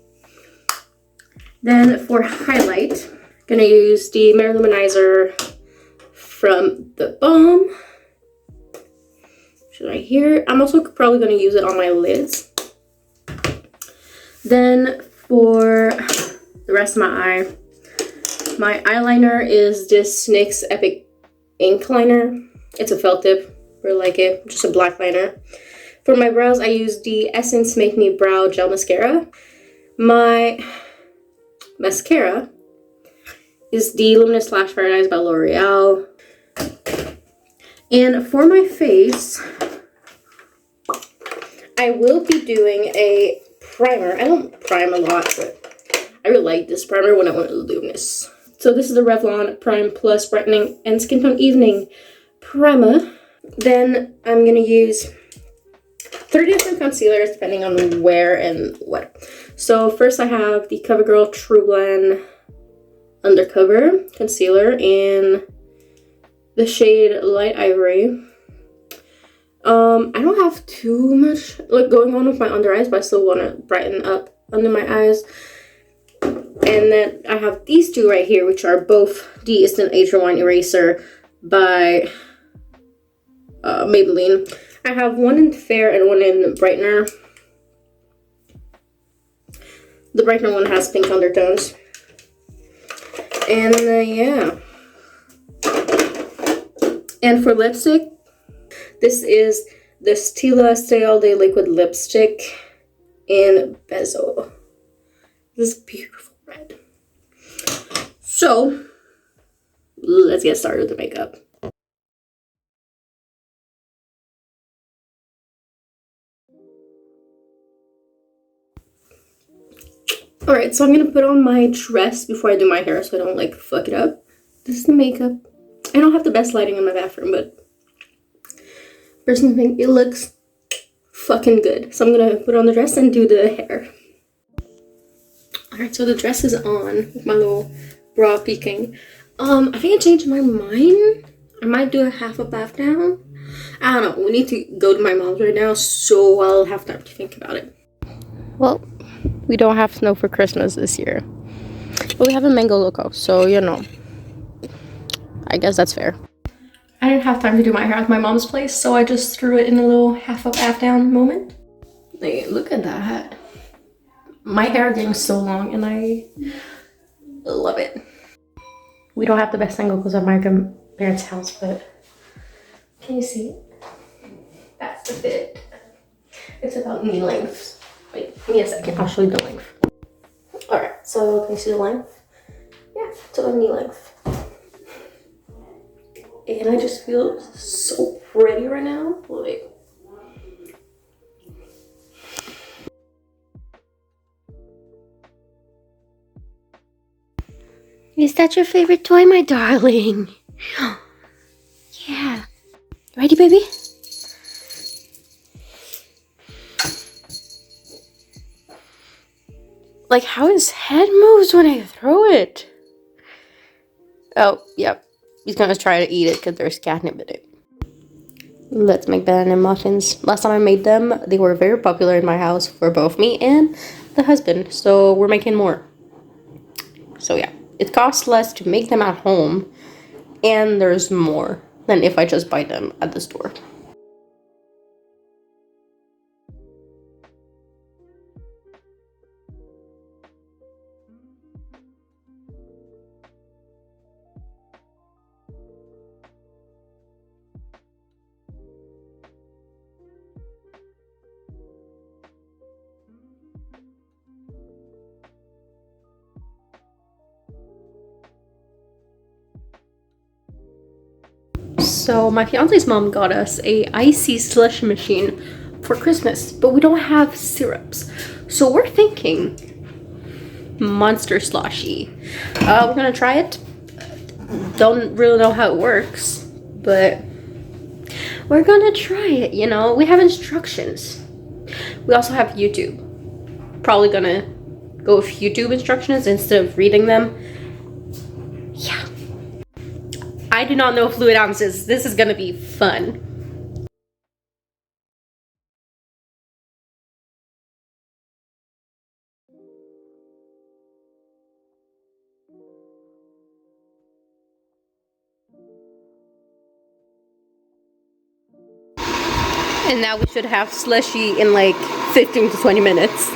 Then for highlight, gonna use the Mary Luminizer from The Balm. Right here. I'm also probably gonna use it on my lids. Then for the rest of my eyeliner is this NYX Epic Ink Liner. It's a felt tip, really like it, just a black liner. For my brows, I use the Essence Make Me Brow Gel Mascara. My mascara is the Luminous Lash Paradise by L'Oreal. And for my face, I will be doing a primer. I don't prime a lot, but I really like this primer when I want to luminous. So this is the Revlon Prime Plus Brightening and Skin Tone Evening Primer. Then I'm going to use 3 different concealers depending on where and what. So first I have the CoverGirl True Blend Undercover Concealer in the shade Light Ivory. I don't have too much like going on with my under eyes, but I still want to brighten up under my eyes. And then I have these two right here, which are both the Instant Age Rewind Eraser by Maybelline. I have one in Fair and one in Brightener. The Brightener one has pink undertones. And yeah. And for lipstick, this is the Stila Stay All Day Liquid Lipstick in Bezel. This beautiful red. So, let's get started with the makeup. Alright, so I'm gonna put on my dress before I do my hair so I don't like fuck it up. This is the makeup. I don't have the best lighting in my bathroom, but personally think it looks fucking good. So I'm gonna put on the dress and do the hair. Alright, so the dress is on with my little bra peeking. I think I changed my mind. I might do a half up, half down. I don't know. We need to go to my mom's right now, so I'll have time to think about it. Well, we don't have snow for Christmas this year. But we have a mango loco, so you know. I guess that's fair. I didn't have time to do my hair at my mom's place, so I just threw it in a little half up, half down moment. Hey, look at that. My hair getting so long and I love it. We don't have the best angle because of my grandparents' house, but can you see it? That's the fit. It's about knee length. Wait, give me a second, I'll show you the length. Alright, so can you see the length? Yeah, it's about knee length. And I just feel so pretty right now. Like, is that your favorite toy, my darling? Yeah. Ready, baby? Like how his head moves when I throw it. Oh, yep. He's gonna try to eat it because there's catnip in it. Let's make banana muffins. Last time I made them, they were very popular in my house for both me and the husband. So we're making more. So yeah, it costs less to make them at home. And there's more than if I just buy them at the store. So my fiance's mom got us a icy slush machine for Christmas, but we don't have syrups. So we're thinking Monster Slushy. We're gonna try it. Don't really know how it works, but we're gonna try it, you know. We have instructions. We also have YouTube. Probably gonna go with YouTube instructions instead of reading them. Yeah. I do not know fluid ounces. This is gonna be fun. And now we should have slushy in like 15 to 20 minutes.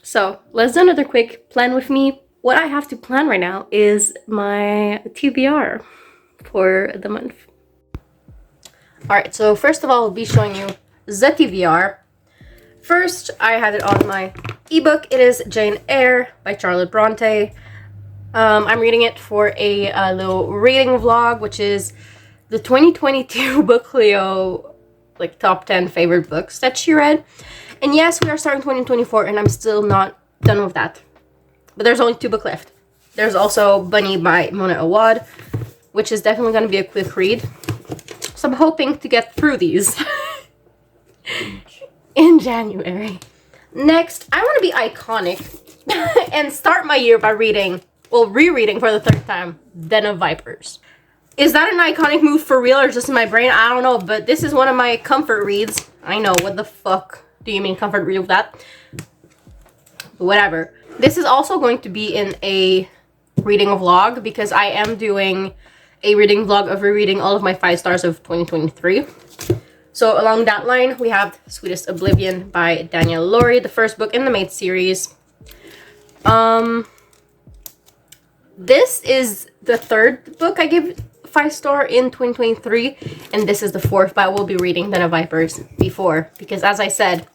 So let's do another quick plan with me. What I have to plan right now is my TBR for the month. Alright, so first of all, I'll be showing you the TBR. First, I had it on my ebook. It is Jane Eyre by Charlotte Bronte. I'm reading it for a little reading vlog, which is the 2022 Book Clio, like top 10 favorite books that she read. And yes, we are starting 2024 and I'm still not done with that. But there's only 2 books left. There's also Bunny by Mona Awad, which is definitely going to be a quick read. So I'm hoping to get through these in January. Next, I want to be iconic and start my year by reading, well, rereading for the 3rd time, Den of Vipers. Is that an iconic move for real or just in my brain? I don't know, but this is one of my comfort reads. I know, what the fuck do you mean comfort read with that? But whatever. This is also going to be in a reading vlog because I am doing a reading vlog of rereading all of my 5 stars of 2023. So along that line, we have Sweetest Oblivion by Danielle Laurie, the first book in the Maid series. This is the 3rd book I give 5-star in 2023, and this is the 4th, but I will be reading Den of Vipers before, because as I said,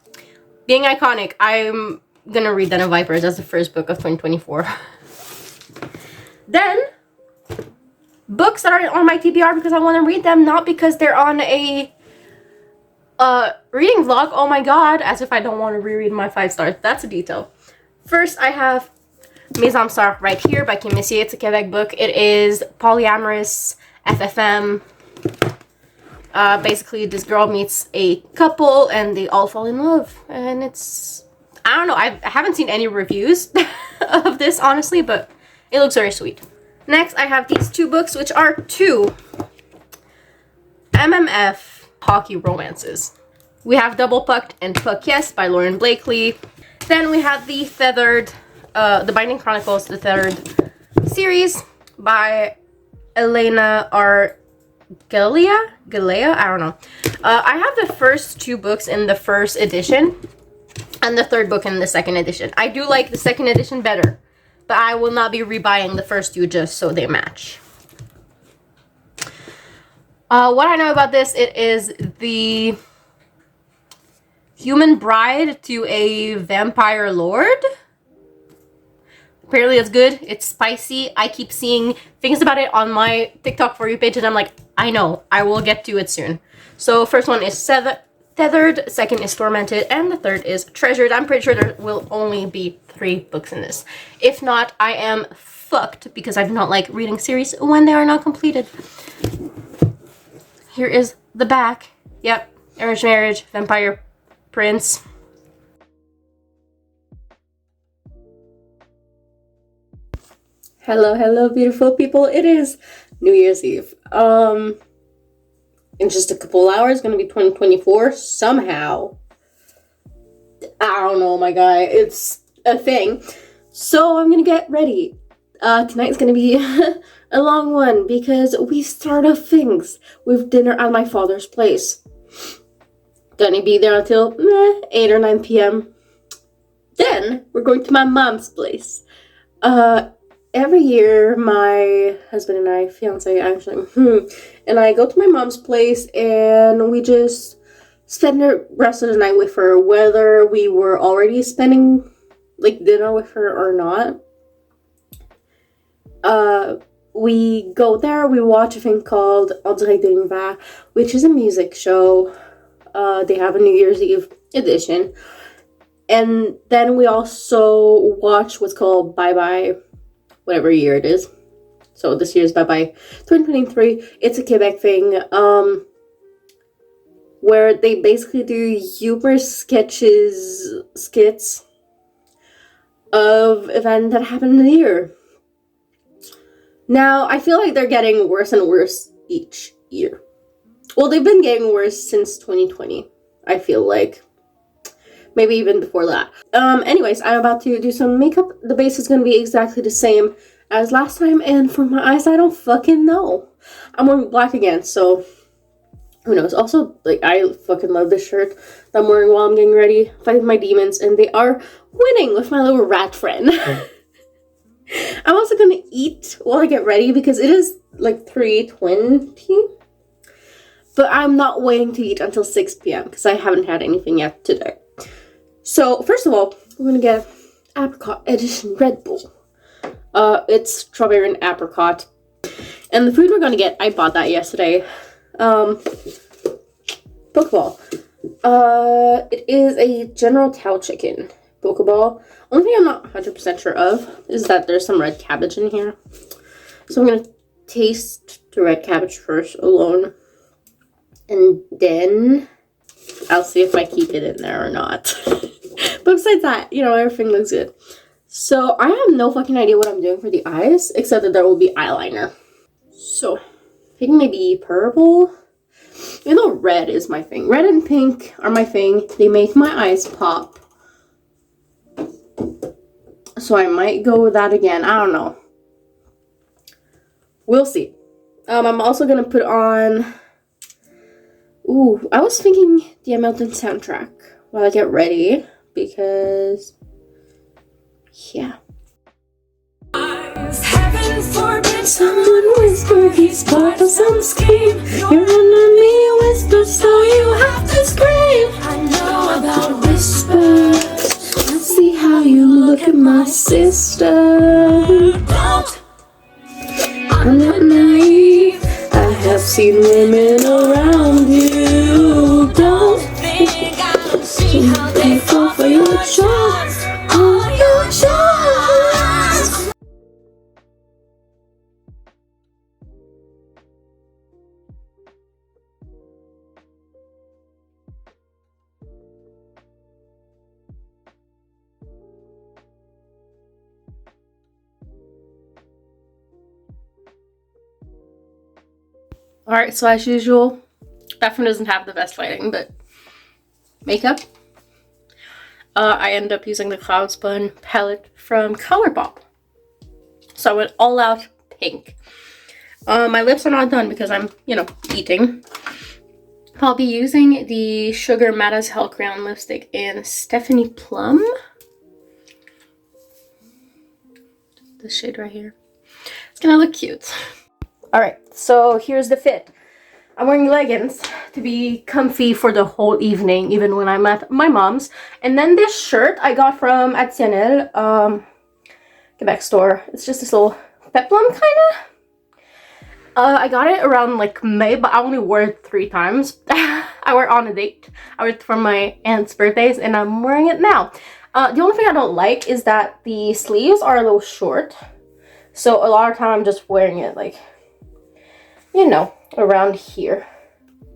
being iconic, I'm gonna read Den of Vipers as the first book of 2024. Then, books that are on my TBR because I want to read them, not because they're on a reading vlog. Oh my god, as if I don't want to reread my 5 stars. That's a detail. First, I have Mes âmes sœurs right here by Kim Messier. It's a Quebec book. It is polyamorous, FFM. Basically, this girl meets a couple and they all fall in love. And it's, I don't know, I haven't seen any reviews of this, honestly, but it looks very sweet. Next, I have these 2 books, which are 2 MMF hockey romances. We have Double Pucked and Puck Yes by Lauren Blakely. Then we have the Feathered, the Binding Chronicles, the 3rd series by Elena R. Galea? I don't know. I have the first 2 books in the 1st edition and the 3rd book in the 2nd edition. I do like the 2nd edition better, but I will not be rebuying the first 2 just so they match. What I know about this, it is the human bride to a vampire lord. Apparently it's good. It's spicy. I keep seeing things about it on my TikTok For You page and I'm like, I know, I will get to it soon. So first one is Tethered, second is Tormented, and the 3rd is Treasured. I'm pretty sure there will only be 3 books in this. If not, I am fucked because I do not like reading series when they are not completed. Here is the back. Yep, Arranged Marriage, Vampire Prince. Hello, beautiful people. It is New Year's Eve. In just a couple hours, gonna be 2024 somehow. I don't know, my guy. It's a thing. So I'm gonna get ready. Tonight's gonna be a long one because we start off things with dinner at my father's place. Gonna be there until 8 or 9 p.m. Then we're going to my mom's place. Every year, my husband and I, fiance actually, and I go to my mom's place and we just spend the rest of the night with her, whether we were already spending like dinner with her or not. We go there, we watch a thing called En Direct de l'Univers, which is a music show. They have a New Year's Eve edition. And then we also watch what's called Bye Bye, whatever year it is. So this year's Bye Bye 2023. It's a Quebec thing, where they basically do humorous skits of events that happened in the year. Now, I feel like they're getting worse and worse each year. Well, they've been getting worse since 2020, I feel like. Maybe even before that. Anyways, I'm about to do some makeup. The base is going to be exactly the same as last time. And for my eyes, I don't fucking know. I'm wearing black again, so who knows. Also, like, I fucking love this shirt that I'm wearing while I'm getting ready, fighting my demons, and they are winning with my little rat friend. I'm also gonna eat while I get ready because it is like 3:20. But I'm not waiting to eat until 6 p.m. because I haven't had anything yet today. So, first of all, we're gonna get Apricot Edition Red Bull. It's strawberry and apricot. And the food we're gonna get, I bought that yesterday. Pokeball. It is a General Tao chicken Pokeball. Only thing I'm not 100% sure of is that there's some red cabbage in here. So I'm gonna taste the red cabbage first alone. And then I'll see if I keep it in there or not. But besides that, you know, everything looks good. So I have no fucking idea what I'm doing for the eyes, except that there will be eyeliner. So I think maybe purple. You know, red is my thing. Red and pink are my thing. They make my eyes pop. So I might go with that again. I don't know. We'll see. I'm also gonna put on... Ooh, I was thinking the Hamilton soundtrack while I get ready. Because... yeah. Heaven forbid someone whisper he's part of some scheme. Your enemy whispers, so you have to scream. I know about whispers. Let's see how you look at my sister. Don't. I'm not naive. I have seen women around you. Don't think I don't see how they fall for your charms. All your charms. Alright, so as usual, that one doesn't have the best lighting, but makeup. I ended up using the Cloud Spun palette from Colourpop. So I went all out pink. My lips are not done because I'm, you know, eating. I'll be using the Sugar Matte as Hell Crayon Lipstick in Stephanie Plum. This shade right here. It's gonna look cute. Alright, so here's the fit. I'm wearing leggings to be comfy for the whole evening, even when I'm at my mom's. And then this shirt I got from at Cianel, Quebec store. It's just this little peplum kinda. I got it around like May, but I only wore it 3 times. I wore it on a date. I wore it for my aunt's birthdays, and I'm wearing it now. The only thing I don't like is that the sleeves are a little short. So a lot of time I'm just wearing it like, you know, around here.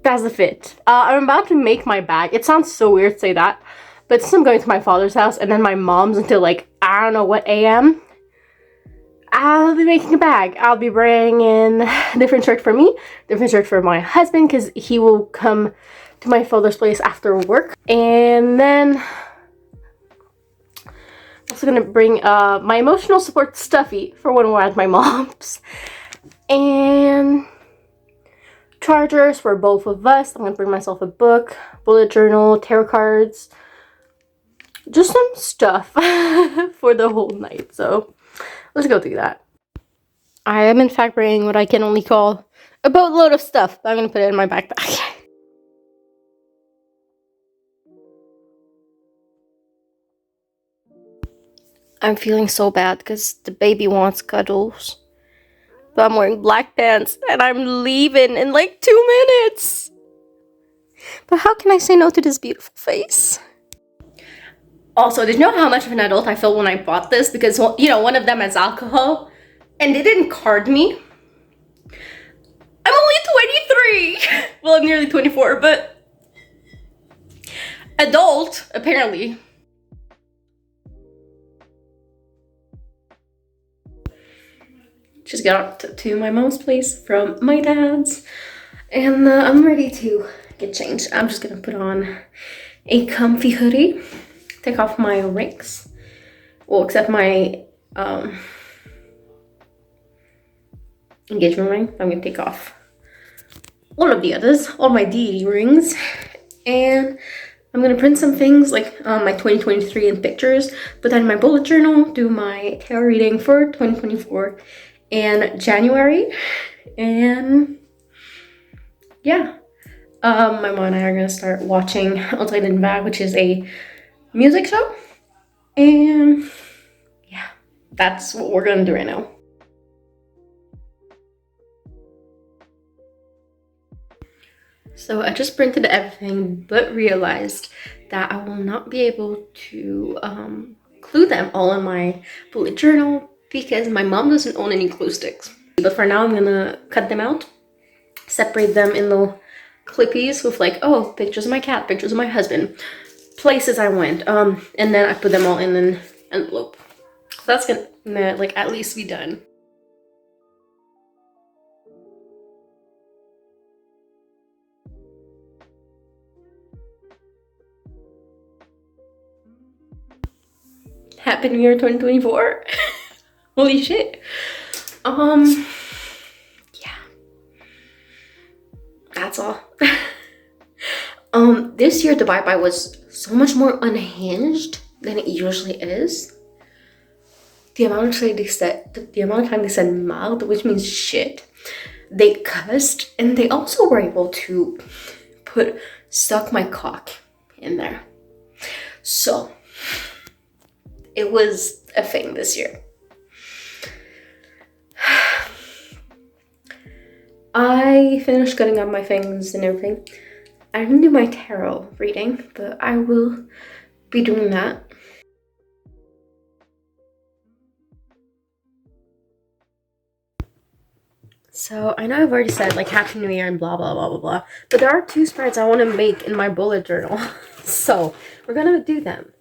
That's the fit. I'm about to make my bag. It sounds so weird to say that, but since I'm going to my father's house and then my mom's until like, I don't know what AM, I'll be making a bag. I'll be bringing a different shirt for me, different shirt for my husband, because he will come to my father's place after work. And then I'm also gonna bring my emotional support stuffy for when we're at my mom's. And chargers for both of us. I'm gonna bring myself a book, bullet journal, tarot cards, just some stuff for the whole night. So let's go through that. I am in fact bringing what I can only call a boatload of stuff, but I'm gonna put it in my backpack. I'm feeling so bad because the baby wants cuddles. But I'm wearing black pants and I'm leaving in like 2 minutes. But how can I say no to this beautiful face? Also, did you know how much of an adult I felt when I bought this? Because, you know, one of them has alcohol and they didn't card me. I'm only 23. Well, I'm nearly 24, but adult, apparently. Just got to my mom's place from my dad's, and I'm ready to get changed. I'm just gonna put on a comfy hoodie, take off my rings, well, except my engagement ring. I'm gonna take off all of the others, all my deity rings, and I'm gonna print some things like my 2023 in pictures, put that in my bullet journal, do my tarot reading for 2024 in January, and yeah. My mom and I are gonna start watching Altijd in Bag, which is a music show, and yeah, that's what we're gonna do right now. So I just printed everything, but realized that I will not be able to glue them all in my bullet journal because my mom doesn't own any glue sticks. But for now, I'm gonna cut them out, separate them in little clippies with like, oh, pictures of my cat, pictures of my husband, places I went, and then I put them all in an envelope. So that's gonna like at least be done. Happy New Year 2024. Holy shit. Yeah. That's all. This year the bye-bye was so much more unhinged than it usually is. The amount of time they said mouth, which means shit. They cussed, and they also were able to put suck my cock in there. So it was a thing this year. I finished cutting up my things and everything. I didn't do my tarot reading, but I will be doing that. So I know I've already said like Happy New Year and blah blah blah blah blah, but there are 2 spreads I want to make in my bullet journal. So we're gonna do them.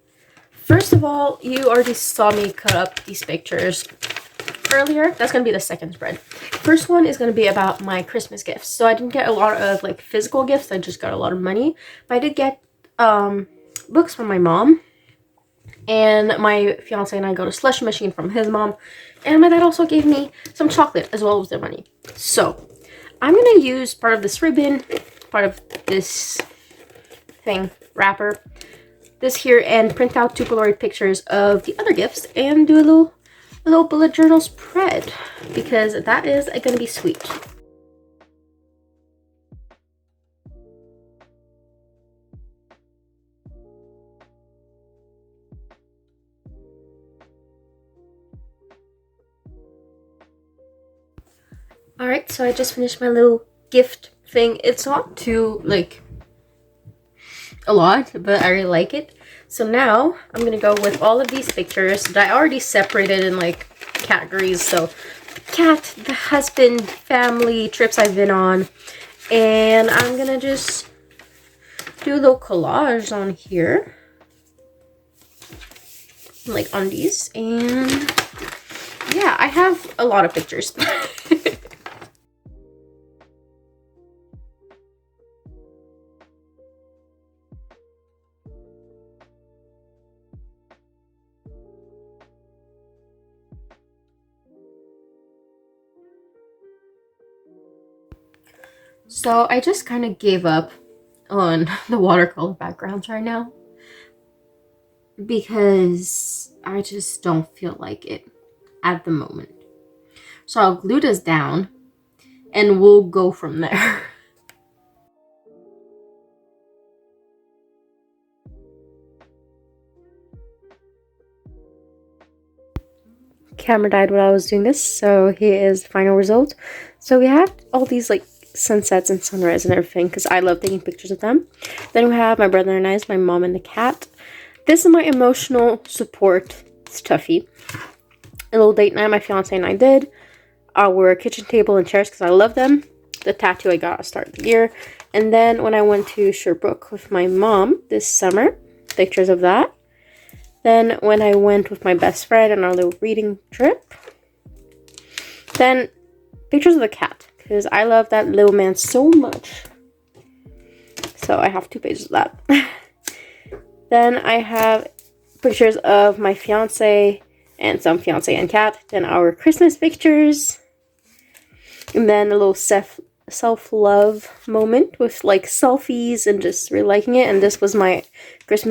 First of all, you already saw me cut up these pictures earlier. That's gonna be the second spread. First one is gonna be about my Christmas gifts. So I didn't get a lot of like physical gifts, I just got a lot of money. But I did get books from my mom, and my fiance and I got a slush machine from his mom, and my dad also gave me some chocolate as well as their money. So I'm gonna use part of this ribbon, part of this thing, wrapper, this here, and print out 2 Polaroid pictures of the other gifts and do a little bullet journal spread, because that is gonna be sweet. Alright, so I just finished my little gift thing. It's not too like a lot, but I really like it. So now I'm gonna go with all of these pictures that I already separated in like categories. So cat, the husband, family, trips I've been on, and I'm gonna just do a little collage on here, like on these, and yeah, I have a lot of pictures. So I just kind of gave up on the watercolor backgrounds right now because I just don't feel like it at the moment. So I'll glue this down and we'll go from there. Camera died while I was doing this, so here is the final result. So we have all these like sunsets and sunrise and everything because I love taking pictures of them. Then we have my brother and I's, my mom and the cat. This is my emotional support stuffy. A little date night my fiance and I did. Our kitchen table and chairs because I love them. The tattoo I got at the start of the year. And then when I went to Sherbrooke with my mom this summer, pictures of that. Then when I went with my best friend on our little reading trip. Then pictures of the cat, because I love that little man so much. So I have 2 pages of that. Then I have pictures of my fiance and some fiance and cat. Then our Christmas pictures. And then a little self-love moment with like selfies and just really liking it. And this was my Christmas